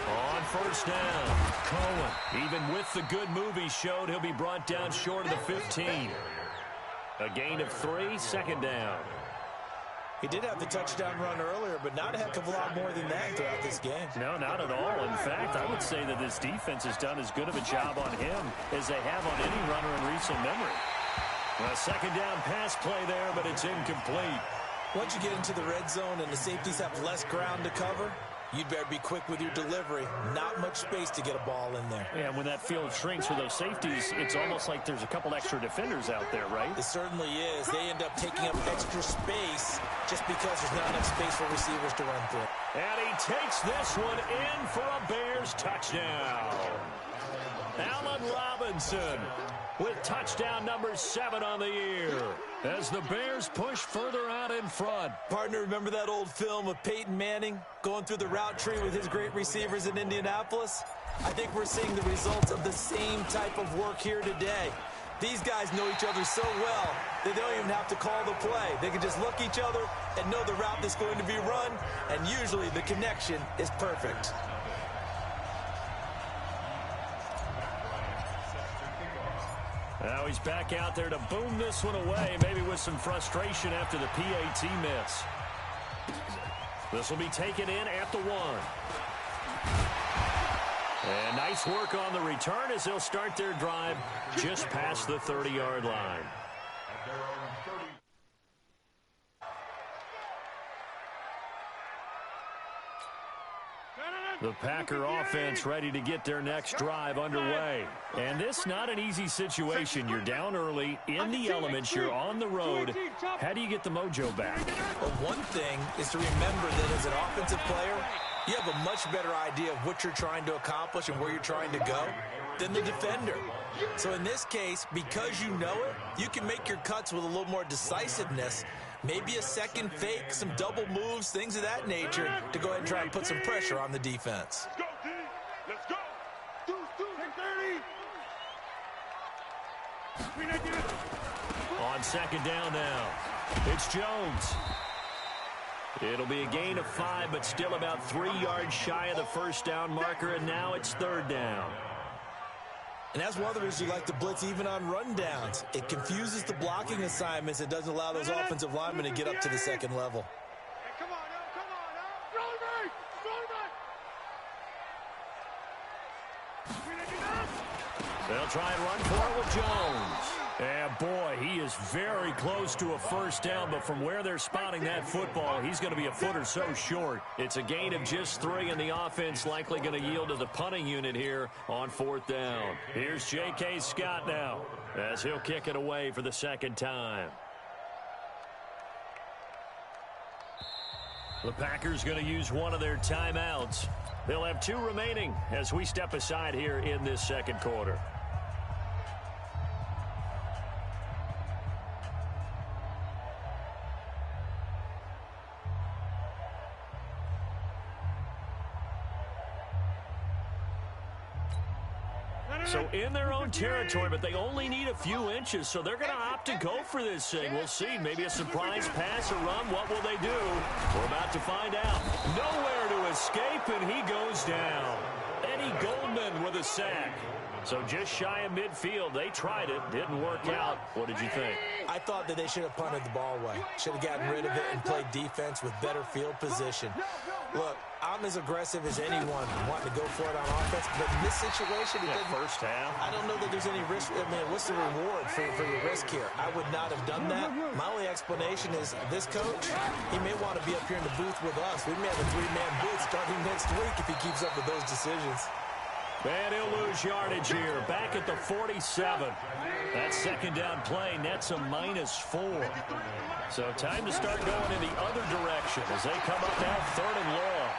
On first down, Cohen. Even with the good move he showed, he'll be brought down short of the 15. A gain of 3, second down. He did have the touchdown run earlier, but not a heck of a lot more than that throughout this game. No, not at all. In fact, I would say that this defense has done as good of a job on him as they have on any runner in recent memory. A second down pass play there, but it's incomplete. Once you get into the red zone and the safeties have less ground to cover, you'd better be quick with your delivery. Not much space to get a ball in there. Yeah, when that field shrinks with those safeties, it's almost like there's a couple extra defenders out there, right? It certainly is. They end up taking up extra space just because there's not enough space for receivers to run through. And he takes this one in for a Bears touchdown. Allen Robinson with touchdown number 7 on the year as the Bears push further out in front. Partner, remember that old film of Peyton Manning going through the route tree with his great receivers in Indianapolis? I think we're seeing the results of the same type of work here today. These guys know each other so well that they don't even have to call the play. They can just look each other and know the route that's going to be run, and usually the connection is perfect. Now he's back out there to boom this one away, maybe with some frustration after the PAT miss. This will be taken in at the 1. And nice work on the return as they'll start their drive just past the 30-yard line. The Packer offense ready to get their next drive underway. And this not an easy situation. You're down early, in the elements, you're on the road. How do you get the mojo back? Well, one thing is to remember that as an offensive player, you have a much better idea of what you're trying to accomplish and where you're trying to go than the defender. So in this case, because you know it, you can make your cuts with a little more decisiveness. Maybe a second fake, some double moves, things of that nature to go ahead and try and put some pressure on the defense. Let's go, D. Let's go. Take 30. On second down now, it's Jones. It'll be a gain of 5, but still about 3 yards shy of the first down marker, and now it's third down. And that's one of the reasons you like to blitz even on rundowns. It confuses the blocking assignments. It doesn't allow those offensive linemen to get up to the second level. Hey, come on now. They'll try and run for it with Jones. And boy, he is very close to a first down, but from where they're spotting that football, he's going to be a foot or so short. It's a gain of just 3, and the offense likely going to yield to the punting unit here on 4th down. Here's J.K. Scott now as he'll kick it away for the second time. The Packers going to use one of their timeouts. They'll have 2 remaining as we step aside here in this second quarter. So in their own territory, but they only need a few inches, so they're going to opt to go for this thing. We'll see. Maybe a surprise pass or run. What will they do? We're about to find out. Nowhere to escape, and he goes down. Eddie Goldman with a sack. So just shy of midfield. They tried it. Didn't work out. What did you think? I thought that they should have punted the ball away. Should have gotten rid of it and played defense with better field position. Look, I'm as aggressive as anyone wanting to go for it on offense, but in this situation, First half. I don't know that there's any risk. I mean, what's the reward for your risk here? I would not have done that. My only explanation is this coach, he may want to be up here in the booth with us. We may have a 3-man booth starting next week if he keeps up with those decisions. And he'll lose yardage here. Back at the 47. That second down play nets a -4. So time to start going in the other direction as they come up now 3rd and long.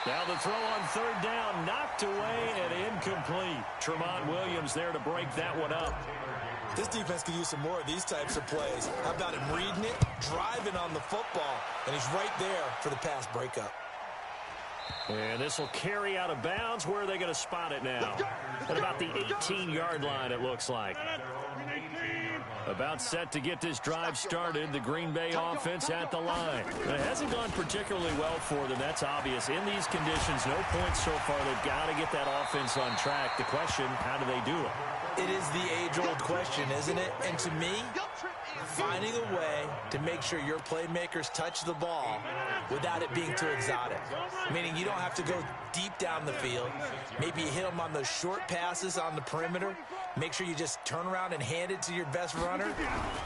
Now the throw on 3rd down, knocked away and incomplete. Tremont Williams there to break that one up. This defense could use some more of these types of plays. How about him reading it, driving on the football, and he's right there for the pass breakup. And this will carry out of bounds. Where are they going to spot it now? At about the 18-yard line, it looks like. About set to get this drive started, the Green Bay offense at the line. It hasn't gone particularly well for them, that's obvious. In these conditions, no points so far. They've got to get that offense on track. The question, how do they do it? It is the age-old question, isn't it? And to me, finding a way to make sure your playmakers touch the ball without it being too exotic. Meaning you don't have to go deep down the field. Maybe you hit them on those short passes on the perimeter. Make sure you just turn around and hand it to your best runner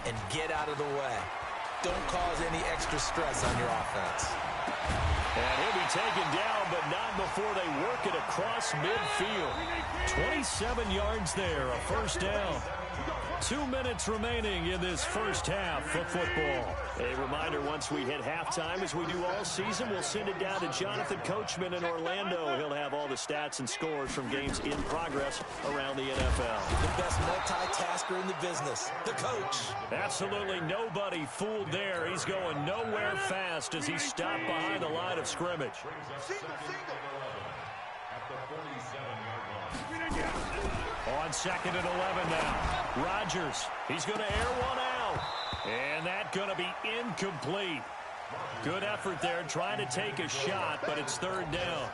and get out of the way. Don't cause any extra stress on your offense. And he'll be taken down, but not before they work it across midfield. 27 yards there, a first down. 2 minutes remaining in this first half of football. A reminder, once we hit halftime, as we do all season, we'll send it down to Jonathan Coachman in Orlando. He'll have all the stats and scores from games in progress around the NFL. The best multitasker in the business, the coach. Absolutely nobody fooled there. He's going nowhere fast as he stopped behind the line of scrimmage. On 2nd and 11 now. Rodgers, he's going to air one out. And that's going to be incomplete. Good effort there trying to take a shot, but it's 3rd down.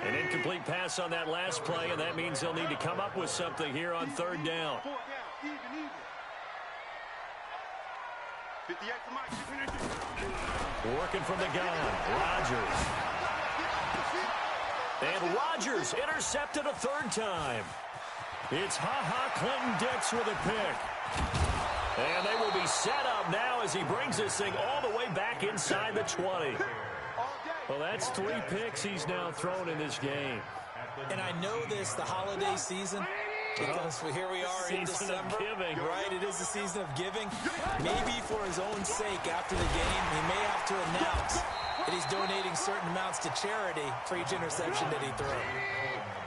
An incomplete pass on that last play, and that means they'll need to come up with something here on 3rd down. Working from the gun, Rodgers. And Rodgers intercepted a 3rd time. It's Clinton-Dix with a pick. And they will be set up now as he brings this thing all the way back inside the 20. Well, that's 3 picks he's now thrown in this game. And I know this, the holiday season, because here we are in December. Of giving. Right, it is the season of giving. Maybe for his own sake after the game, he may have to announce that he's donating certain amounts to charity for each interception that he threw.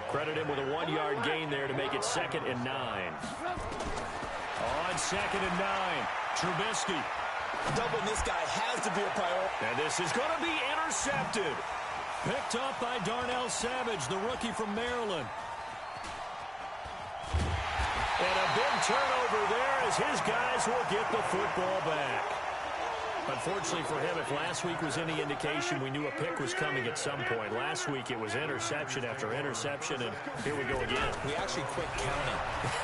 Credit him with a 1-yard gain there to make it 2nd and 9. On 2nd and 9, Trubisky. Doubling this guy has to be a priority. And this is going to be intercepted. Picked up by Darnell Savage, the rookie from Maryland. And a big turnover there as his guys will get the football back. Unfortunately for him, if last week was any indication, we knew a pick was coming at some point. Last week it was interception after interception, and here we go again. We actually quit counting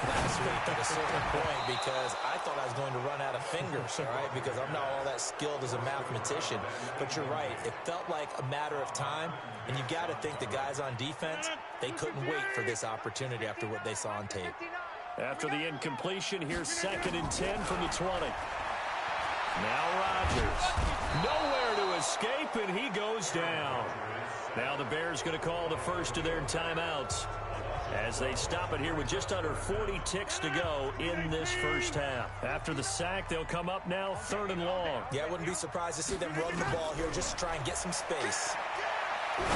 last week at a certain point because I thought I was going to run out of fingers, all right, because I'm not all that skilled as a mathematician. But you're right. It felt like a matter of time, and you got to think the guys on defense, they couldn't wait for this opportunity after what they saw on tape. After the incompletion, here's 2nd and 10 from the 20. Now Rodgers, nowhere to escape, and he goes down. Now the Bears going to call the first of their timeouts as they stop it here with just under 40 ticks to go in this first half. After the sack, they'll come up now 3rd and long. Yeah, I wouldn't be surprised to see them run the ball here just to try and get some space. And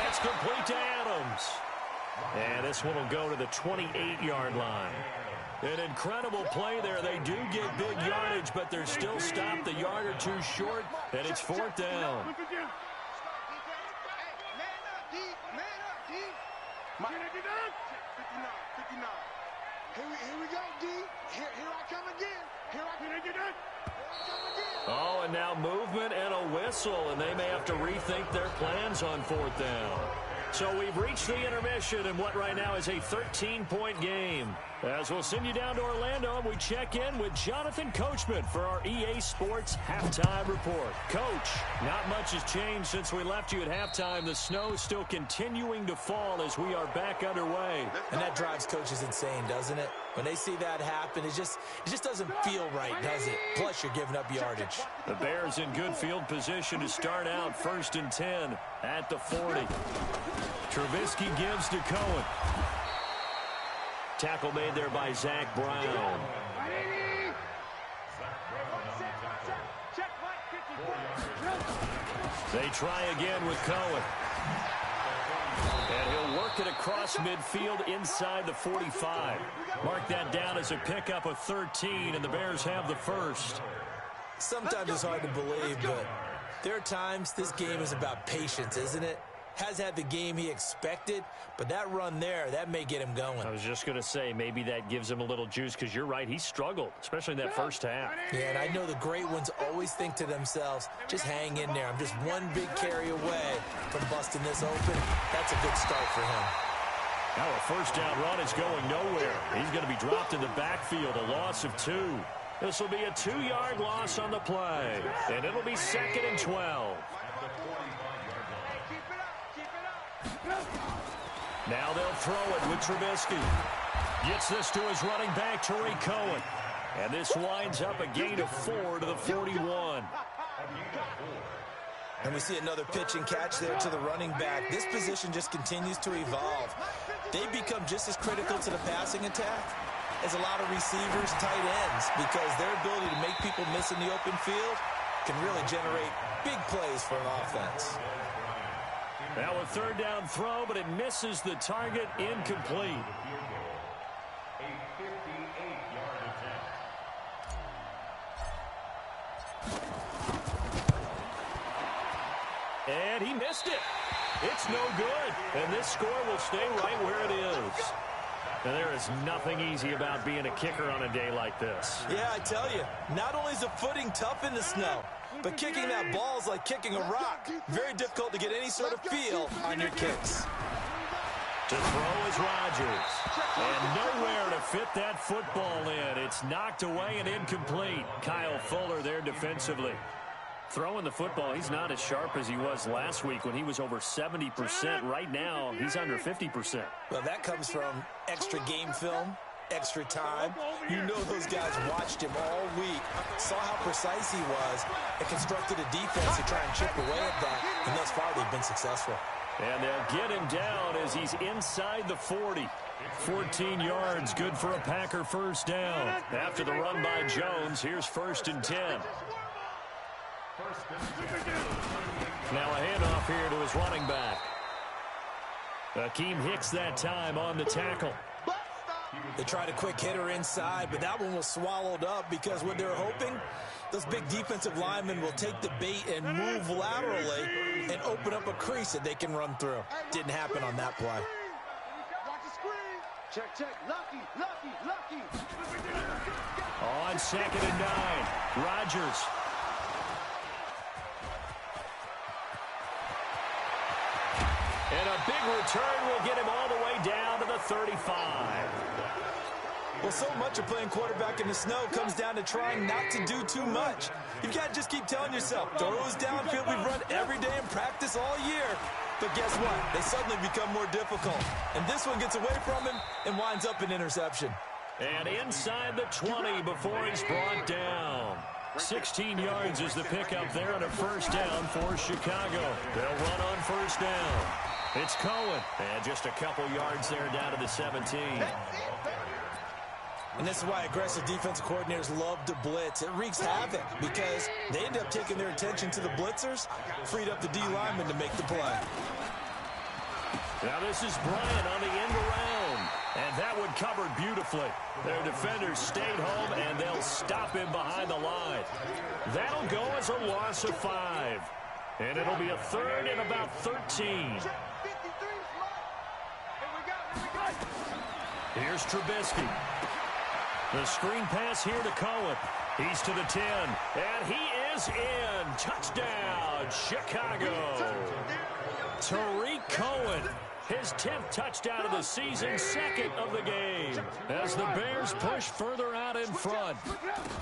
that's complete to Adams. And this one will go to the 28-yard line. An incredible play there. They do get big yardage, but they're still stopped a yard or 2 short, and it's 4th down. Here we go, D. Here I come again. Oh, and now movement and a whistle, and they may have to rethink their plans on 4th down. So we've reached the intermission in what right now is a 13-point game. As we'll send you down to Orlando, and we check in with Jonathan Coachman for our EA Sports Halftime Report. Coach, not much has changed since we left you at halftime. The snow is still continuing to fall as we are back underway. And that drives coaches insane, doesn't it? When they see that happen, it just doesn't feel right, does it? Plus, you're giving up yardage. The Bears in good field position to start out 1st and 10 at the 40. Trubisky gives to Cohen. Tackle made there by Zach Brown. They try again with Cohen. And he'll work it across midfield inside the 45. Mark that down as a pickup of 13, and the Bears have the first. Sometimes it's hard to believe, but there are times this game is about patience, isn't it? has had the game he expected, but that run there, that may get him going. I was just going to say, maybe that gives him a little juice, because you're right, he struggled, especially in that first half. Yeah, and I know the great ones always think to themselves, just hang in there. I'm just one big carry away from busting this open. That's a good start for him. Now a first down run is going nowhere. He's going to be dropped in the backfield, a loss of 2. This will be a 2-yard loss on the play, and it'll be 2nd and 12. Now they'll throw it with Trubisky. Gets this to his running back, Tariq Cohen. And this winds up a gain of 4 to the 41. And we see another pitch and catch there to the running back. This position just continues to evolve. They become just as critical to the passing attack as a lot of receivers, tight ends, because their ability to make people miss in the open field can really generate big plays for an offense. Now a 3rd down throw, but it misses the target, incomplete. A 58-yard attempt. And he missed it. It's no good. And this score will stay right where it is. And there is nothing easy about being a kicker on a day like this. Yeah, I tell you, not only is the footing tough in the snow, but kicking that ball is like kicking a rock. Very difficult to get any sort of feel on your kicks. To throw is Rodgers. And nowhere to fit that football in. It's knocked away and incomplete. Kyle Fuller there defensively. Throwing the football, he's not as sharp as he was last week when he was over 70%. Right now, he's under 50%. Well, that comes from extra game film, extra time. You know those guys watched him all week, saw how precise he was, and constructed a defense to try and chip away at that. And thus far, they've been successful. And they'll get him down as he's inside the 40. 14 yards, good for a Packer first down. After the run by Jones, here's 1st and 10. Now a handoff here to his running back. Akeem Hicks that time on the tackle. They tried a quick hitter inside, but that one was swallowed up because what they're hoping, those big defensive linemen will take the bait and move laterally and open up a crease that they can run through. Didn't happen on that play. Check, check. Lucky. On 2nd and 9, Rodgers. And a big return will get him all the way down to the 35. Well, so much of playing quarterback in the snow comes down to trying not to do too much. You've got to just keep telling yourself, throws downfield we've run every day in practice all year. But guess what? They suddenly become more difficult. And this one gets away from him and winds up an interception. And inside the 20 before he's brought down. 16 yards is the pickup there on a first down for Chicago. They'll run on first down. It's Cohen. And just a couple yards there down to the 17. And this is why aggressive defensive coordinators love to blitz. It wreaks havoc because they end up taking their attention to the blitzers, freed up the D lineman to make the play. Now this is Bryant on the end around. And that one covered beautifully. Their defenders stayed home, and they'll him behind the line. That'll go as a loss of 5. And it'll be a 3rd and about 13. Here's Trubisky. The screen pass here to Cohen. He's to the 10. And he is in. Touchdown, Chicago. Tariq Cohen. His 10th touchdown of the season, 2nd of the game. As the Bears push further out in front.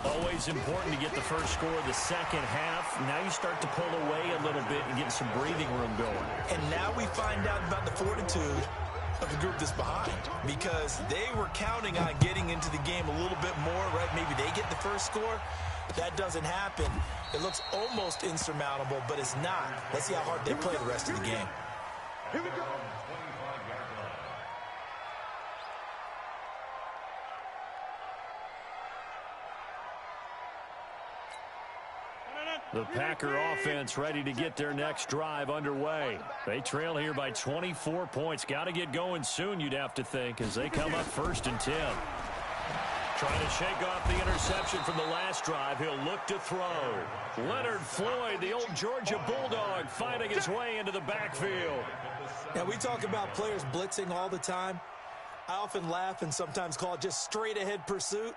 Always important to get the first score of the second half. Now you start to pull away a little bit and get some breathing room going. And now we find out about the fortitude of the group that's behind, because they were counting on getting into the game a little bit more, right? Maybe they get the first score. That doesn't happen. It looks almost insurmountable, but it's not. Let's see how hard they play the rest of the game. Here we go. The Packer offense ready to get their next drive underway. They trail here by 24 points. Got to get going soon, you'd have to think, as they come up 1st and 10. Trying to shake off the interception from the last drive. He'll look to throw. Leonard Floyd, the old Georgia Bulldog, fighting his way into the backfield. Now, we talk about players blitzing all the time. I often laugh and sometimes call it just straight-ahead pursuit.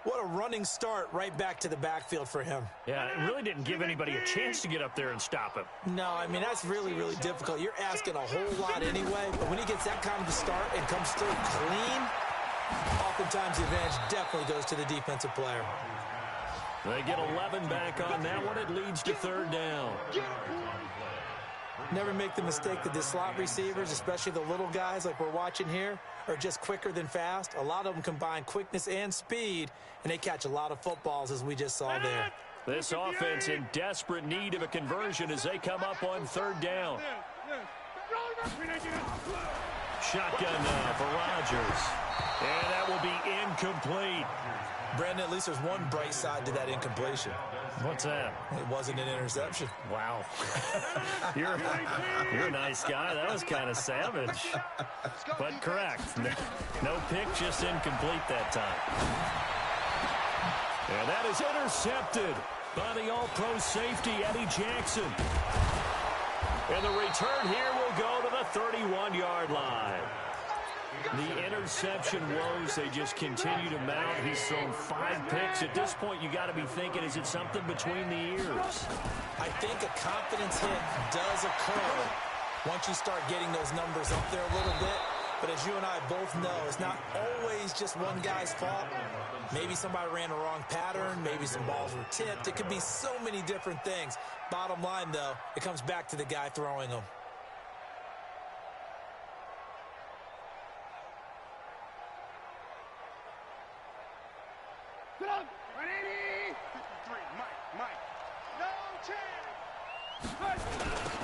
What a running start right back to the backfield for him. Yeah, it really didn't give anybody a chance to get up there and stop him. No, I mean, that's really, really difficult. You're asking a whole lot anyway, but when he gets that kind of a start and comes through clean, oftentimes the advantage definitely goes to the defensive player. They get 11 back on that one. It leads to third down. Never make the mistake that the slot receivers, especially the little guys like we're watching here, are just quicker than fast. A lot of them combine quickness and speed, and they catch a lot of footballs, as we just saw there. This offense in desperate need of a conversion as they come up on third down. Shotgun now for Rodgers. And that will be incomplete. Brandon, at least there's one bright side to that incompletion. What's that? It wasn't an interception. Wow. You're a nice guy. That was kind of savage. But correct. No pick, just incomplete that time. And that is intercepted by the all-pro safety, Eddie Jackson. And the return here will go to the 31-yard line. The interception woes, they just continue to mount. He's thrown 5 picks. At this point, you got to be thinking, is it something between the ears? I think a confidence hit does occur once you start getting those numbers up there a little bit. But as you and I both know, it's not always just one guy's fault. Maybe somebody ran a wrong pattern. Maybe some balls were tipped. It could be so many different things. Bottom line, though, it comes back to the guy throwing them.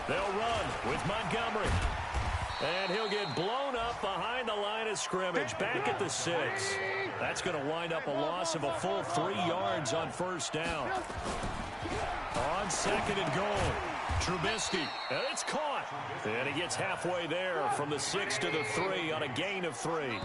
They'll run with Montgomery. And he'll get blown up behind the line of scrimmage, back at the 6. That's going to wind up a loss of a full 3 yards on first down. On second and goal, Trubisky, and it's caught. And he gets halfway there from the 6 to the 3 on a gain of 3.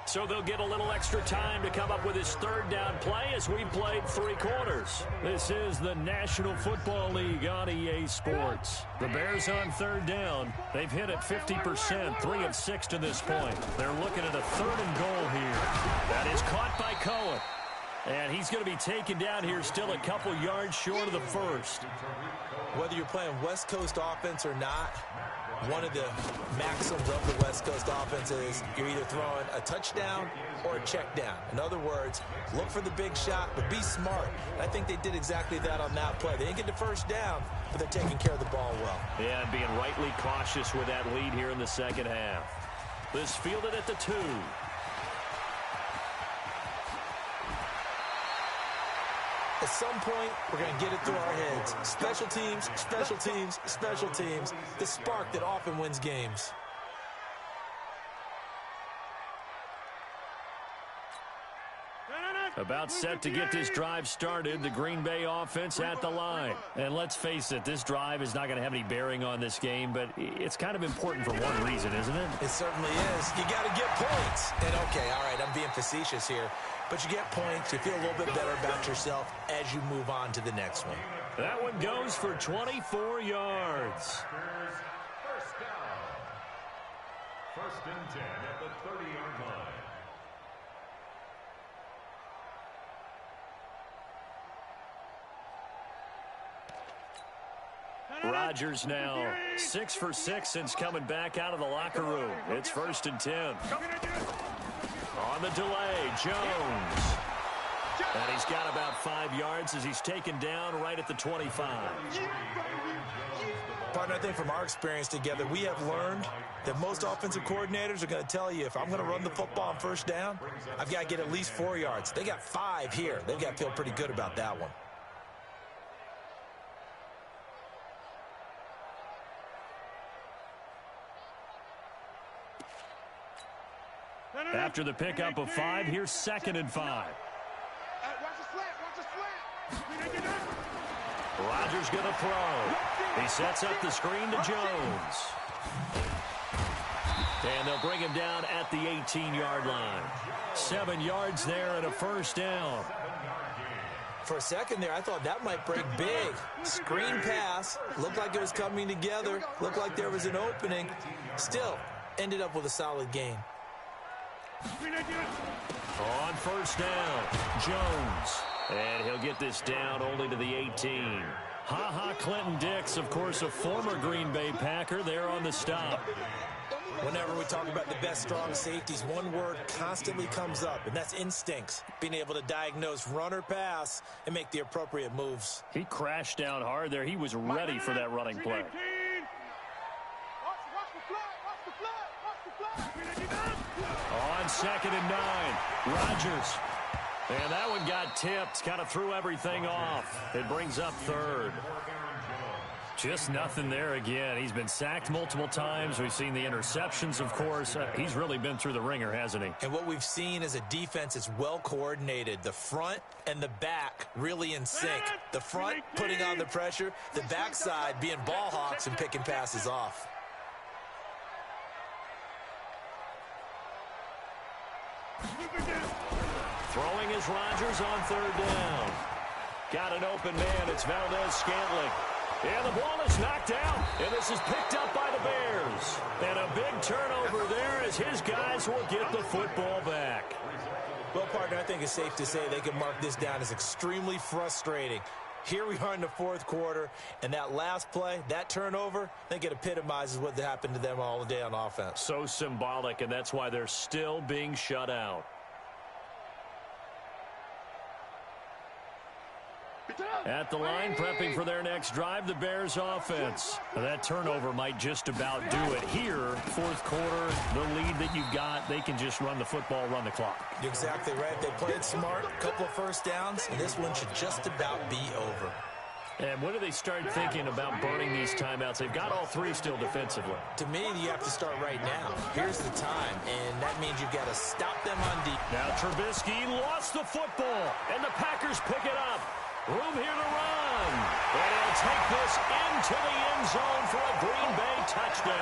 So they'll get a little extra time to come up with his third down play as we played 3 quarters. This is the National Football League on EA Sports. The Bears on third down. They've hit it 50%, 3 of 6 to this point. They're looking at a 3rd and goal here. That is caught by Cohen. And he's going to be taken down here still a couple yards short of the first. Whether you're playing West Coast offense or not, one of the maxims of the West Coast offense is you're either throwing a touchdown or a check down. In other words, look for the big shot, but be smart. And I think they did exactly that on that play. They didn't get the first down, but they're taking care of the ball well. Yeah, and being rightly cautious with that lead here in the second half. This fielded at the 2. At some point, we're going to get it through our heads. Special teams, special teams, special teams. The spark that often wins games. About set to get this drive started, the Green Bay offense at the line. And let's face it, this drive is not going to have any bearing on this game, but it's kind of important for one reason, isn't it? It certainly is. You got to get points. And okay, all right, I'm being facetious here. But you get points, you feel a little bit better about yourself as you move on to the next one. That one goes for 24 yards. First down. 1st and 10 at the 30-yard line. Rodgers now 6 for 6 since coming back out of the locker room. It's 1st and 10. On the delay, Jones. And he's got about 5 yards as he's taken down right at the 25. Partner, I think from our experience together, we have learned that most offensive coordinators are going to tell you, if I'm going to run the football on first down, I've got to get at least 4 yards. They got 5 here. They've got to feel pretty good about that one. After the pickup of 5, here's 2nd and 5. Rodgers going to throw. He sets up the screen to Jones. And they'll bring him down at the 18-yard line. 7 yards there and a first down. For a second there, I thought that might break big. Screen pass. Looked like it was coming together. Looked like there was an opening. Still, ended up with a solid gain. On first down, Jones. And he'll get this down only to the 18. Ha-ha Clinton Dix, of course, a former Green Bay Packer there on the stop. Whenever we talk about the best strong safeties, one word constantly comes up, and that's instincts. Being able to diagnose run or pass and make the appropriate moves. He crashed down hard there. He was ready for that running play. On 2nd and 9, Rodgers. And that one got tipped, kind of threw everything off. It brings up 3rd. Just nothing there again. He's been sacked multiple times. We've seen the interceptions, of course. He's really been through the ringer, hasn't he? And what we've seen is a defense that's well coordinated. The front and the back really in sync. The front putting on the pressure. The backside being ball hawks and picking passes off. Throwing is Rodgers on 3rd down. Got an open man. It's Valdez-Scantling. And the ball is knocked out, and this is picked up by the Bears. And a big turnover there as his guys will get the football back. Well, partner, I think it's safe to say they can mark this down as extremely frustrating. Here we are in the 4th quarter, and that last play, that turnover, I think it epitomizes what happened to them all day on offense. So symbolic, and that's why they're still being shut out. At the line, prepping for their next drive, the Bears offense. Now, that turnover might just about do it here. 4th quarter, the lead that you've got, they can just run the football, run the clock. You're exactly right. They played smart, a couple of first downs, and this one should just about be over. And when do they start thinking about burning these timeouts? They've got all 3 still defensively. To me, you have to start right now. Here's the time, and that means you've got to stop them on deep. Now Trubisky lost the football, and the Packers pick it up. Room here to run. And he'll take this into the end zone for a Green Bay touchdown.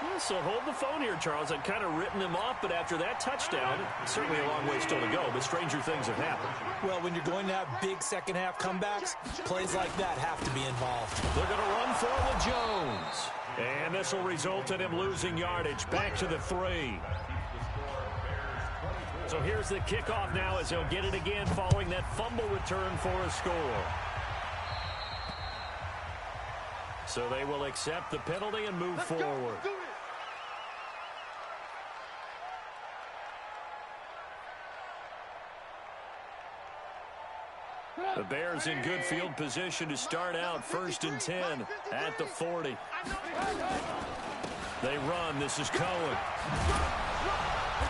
Yeah, so hold the phone here, Charles. I'd kind of written him off, but after that touchdown, certainly a long way still to go, but stranger things have happened. Well, when you're going to have big second-half comebacks, plays like that have to be involved. They're going to run for it with Jones. And this will result in him losing yardage back to the 3. So here's the kickoff now as he'll get it again following that fumble return for a score. So they will accept the penalty and move forward. The Bears in good field position to start out 1st and 10 at the 40. They run. This is Cohen.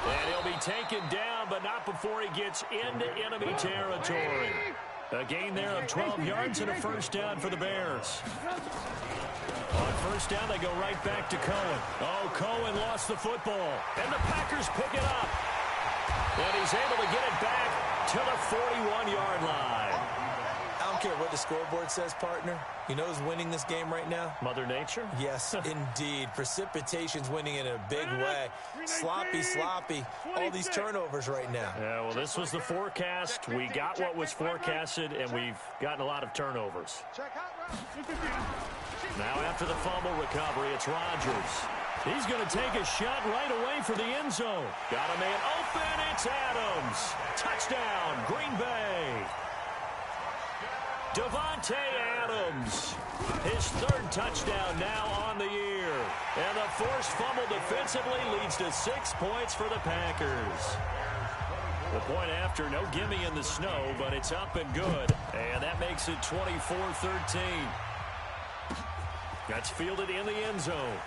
And he'll be taken down, but not before he gets into enemy territory. A gain there of 12 yards and a first down for the Bears. On first down, they go right back to Cohen. Oh, Cohen lost the football. And the Packers pick it up. And he's able to get it back to the 41-yard line. I don't care what the scoreboard says, partner. You know who's winning this game right now? Mother Nature? Yes, indeed. Precipitation's winning in a big way. Sloppy. All these turnovers right now. Yeah, well, this was the forecast. We got what was forecasted, and we've gotten a lot of turnovers. Now after the fumble recovery, it's Rodgers. He's going to take a shot right away for the end zone. Got a man open. It's Adams. Touchdown, Green Bay. Davante Adams, his 3rd touchdown now on the year. And the forced fumble defensively leads to 6 points for the Packers. The point after, no gimme in the snow, but it's up and good. And that makes it 24-13. That's fielded in the end zone.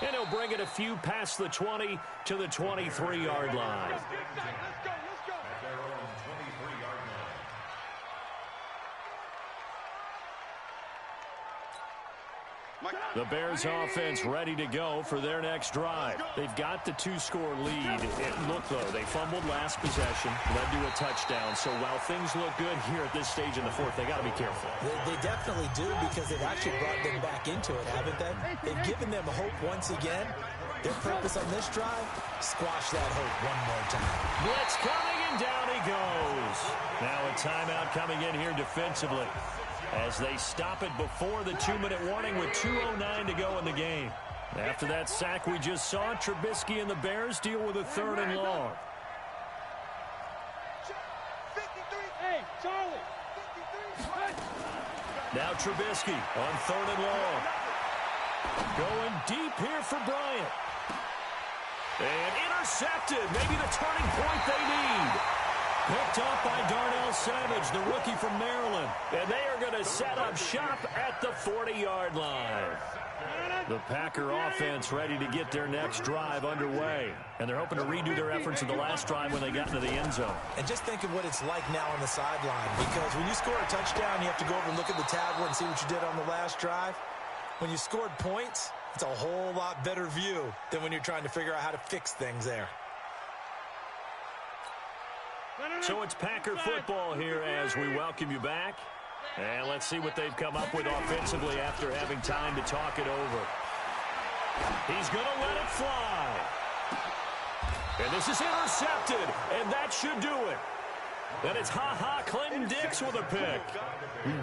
And he'll bring it a few past the 20 to the 23-yard line. The Bears offense ready to go for their next drive. They've got the 2-score lead. Look, though, they fumbled last possession, led to a touchdown. So while things look good here at this stage in the fourth, they got to be careful. They definitely do, because they've actually brought them back into it, haven't they? They've given them hope once again. Their purpose on this drive, squash that hope one more time. Blitz coming, and down he goes. Now a timeout coming in here defensively, as they stop it before the 2-minute warning with 2:09 to go in the game. After that sack we just saw, Trubisky and the Bears deal with a 3rd and long. Now Trubisky on 3rd and long. Going deep here for Bryant. And intercepted. Maybe the turning point they need. Picked up by Darnell Savage, the rookie from Maryland. And they are going to set up shop at the 40-yard line. The Packer offense ready to get their next drive underway. And they're hoping to redo their efforts in the last drive when they got into the end zone. And just think of what it's like now on the sideline. Because when you score a touchdown, you have to go over and look at the tablet and see what you did on the last drive. When you scored points, it's a whole lot better view than when you're trying to figure out how to fix things there. So it's Packer football here as we welcome you back. And let's see what they've come up with offensively after having time to talk it over. He's going to let it fly. And this is intercepted, and that should do it. And it's Clinton Dix with a pick.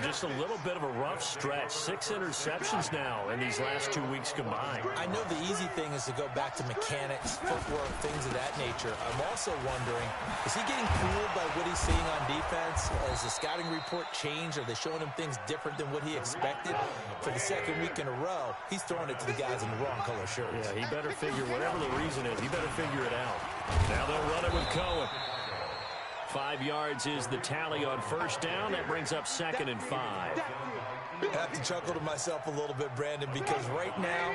Just a little bit of a rough stretch. 6 interceptions now in these last 2 weeks combined. I know the easy thing is to go back to mechanics, footwork, things of that nature. I'm also wondering, is he getting fooled by what he's seeing on defense? Has the scouting report changed? Are they showing him things different than what he expected? For the 2nd week in a row, he's throwing it to the guys in the wrong color shirts. Yeah, he better figure, whatever the reason is, he better figure it out. Now they'll run it with Cohen. 5 yards is the tally on 1st down. That brings up 2nd and 5. I have to chuckle to myself a little bit, Brandon, because right now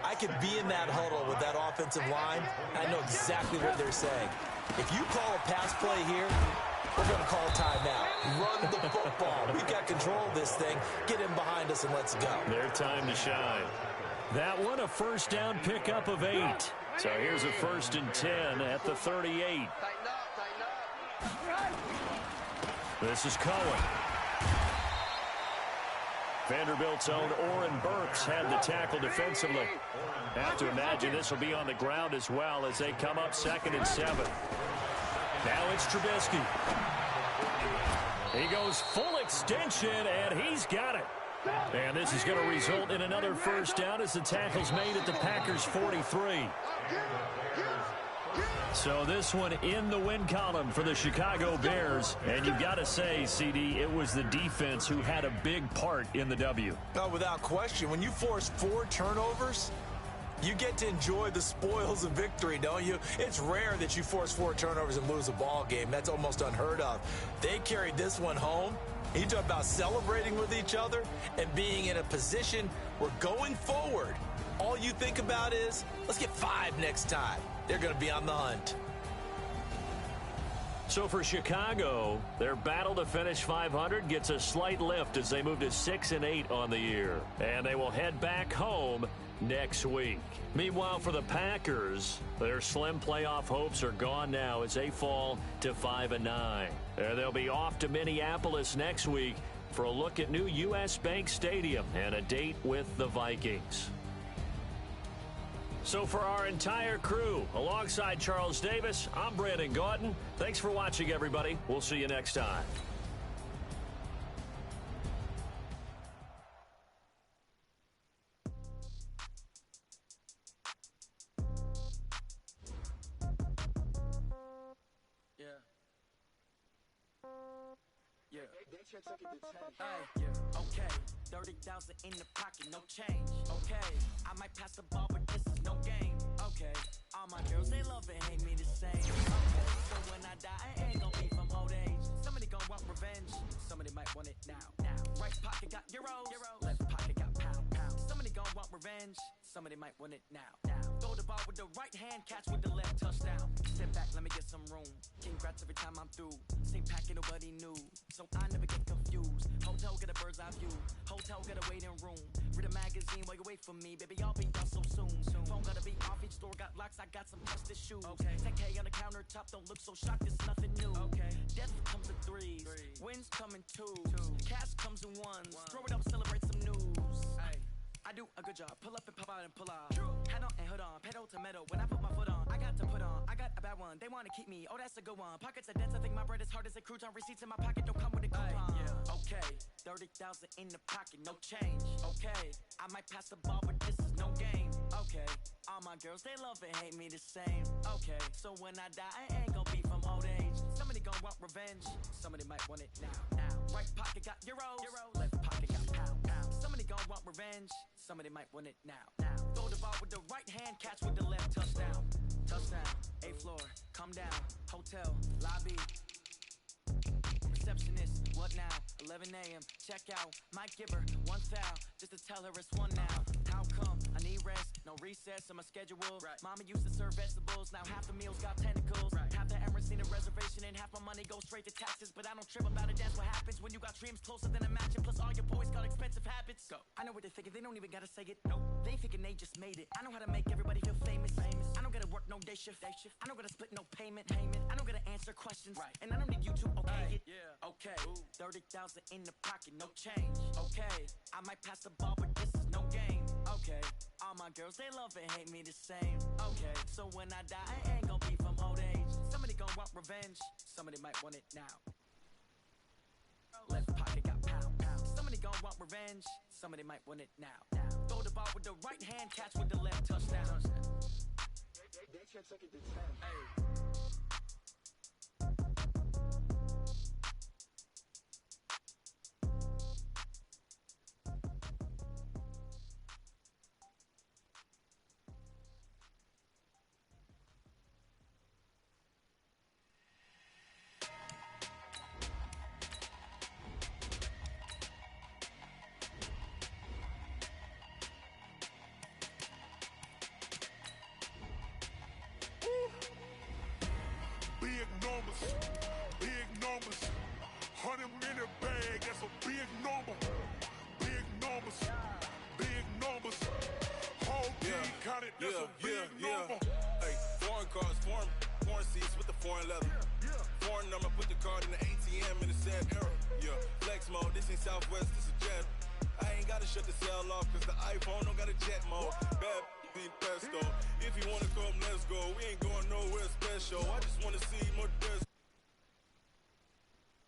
I could be in that huddle with that offensive line. I know exactly what they're saying. If you call a pass play here, we're going to call a timeout. Run the football. We've got control of this thing. Get him behind us and let's go. Their time to shine. That one, a 1st down pickup of 8. So here's a 1st and 10 at the 38. This is Cohen. Vanderbilt's own Oren Burks had the tackle defensively. Have to imagine this will be on the ground as well as they come up 2nd and 7. Now it's Trubisky. He goes full extension, and he's got it. And this is going to result in another 1st down as the tackle's made at the Packers' 43. So this one in the win column for the Chicago Bears. And you've got to say, CD, it was the defense who had a big part in the W. Oh, without question. When you force 4 turnovers, you get to enjoy the spoils of victory, don't you? It's rare that you force 4 turnovers and lose a ball game. That's almost unheard of. They carried this one home. You talk about celebrating with each other and being in a position where going forward, all you think about is, let's get 5 next time. They're going to be on the hunt. So for Chicago, their battle to finish 500 gets a slight lift as they move to 6 and 8 on the year. And they will head back home next week. Meanwhile, for the Packers, their slim playoff hopes are gone now as they fall to 5 and 9. And they'll be off to Minneapolis next week for a look at new U.S. Bank Stadium and a date with the Vikings. So for our entire crew, alongside Charles Davis, I'm Brandon Gaudin. Thanks for watching, everybody. We'll see you next time. Hey, okay, 30,000 in the pocket, no change. Okay, I might pass the ball, but this is no game. Okay, all my girls, they love and hate me the same. Okay, so when I die, I ain't gon' be from old age. Somebody gon' want revenge, somebody might want it now. Right pocket got euros, left pocket got pound. Somebody gon' want revenge, somebody might want it now. Throw the ball with the right hand, catch with the left, touchdown. Step back, let me get some room. Congrats every time I'm through. Same packet, nobody knew, so I never get confused. Hold Hotel, get a bird's eye view. Hotel, get a waiting room. Read a magazine while you wait for me. Baby, I'll be done so soon. Phone gotta be off, each store got locks. I got some tested shoes. Okay. 10K on the countertop, don't look so shocked, it's nothing new. Okay. Death comes in threes. Wins come in twos. Cash comes in ones. Throw it up, celebrate some news. Ay. I do a good job. Pull up and pop out and pull out. Head on and hood on. Pedal to metal. When I put my foot on, I got to put on. I got a bad one. They want to keep me. Oh, that's a good one. Pockets are dense. I think my bread is hard as a crouton. Receipts in my pocket don't come with a coupon. Yeah. Okay. 30,000 in the pocket. No change. Okay. I might pass the ball, but this is no game. Okay. All my girls, they love and hate me the same. Okay. So when I die, I ain't gonna be from old age. Somebody gonna want revenge. Somebody might want it now. Right pocket got euros. Left pocket got pound. Somebody gonna want revenge. Somebody might want it now. Throw the ball with the right hand, catch with the left. Touchdown. Touchdown. 8th floor. Come down. Hotel. Lobby. Receptionist. What now? 11 a.m. Check out. Might give her one foul just to tell her it's one now. How come? I need rest. No recess on my schedule. Right. Mama used to serve vegetables. Now half the meals got tentacles. Right. Half the Emirates need a reservation and half my money goes straight to taxes. But I don't trip about it. That's what happens when you got dreams closer than a match. And plus all your boys got expensive habits. Go. I know what they're thinking. They don't even gotta say it. Nope. They thinking they just made it. I know how to make everybody feel famous. I don't gotta work no day shift. I don't gotta split no payment. I don't gotta answer questions. Right. And I don't need you to okay it. Yeah. Okay. 30,000 in the pocket, no change. Okay. I might pass the ball, but this is no game. Okay. All my girls, they love and hate me the same. Okay. So when I die, I ain't gonna be from old age. Somebody gonna want revenge. Somebody might want it now. Left pocket got pound. Somebody gonna want revenge. Somebody might want it now. Throw the ball with the right hand, catch with the left. Touchdown. They can't take it to 10. Hey. Big numbers, 100-minute bag, that's a big number. Big numbers, whole team counted, that's a big number. Hey, foreign cars, foreign seats with the foreign leather. Foreign number, put the card in the ATM in the sad era. Yeah, flex mode, this ain't Southwest, this is Jet. I ain't gotta shut the cell off, cause the iPhone don't got a jet mode. Bad beat pesto, if you wanna come, let's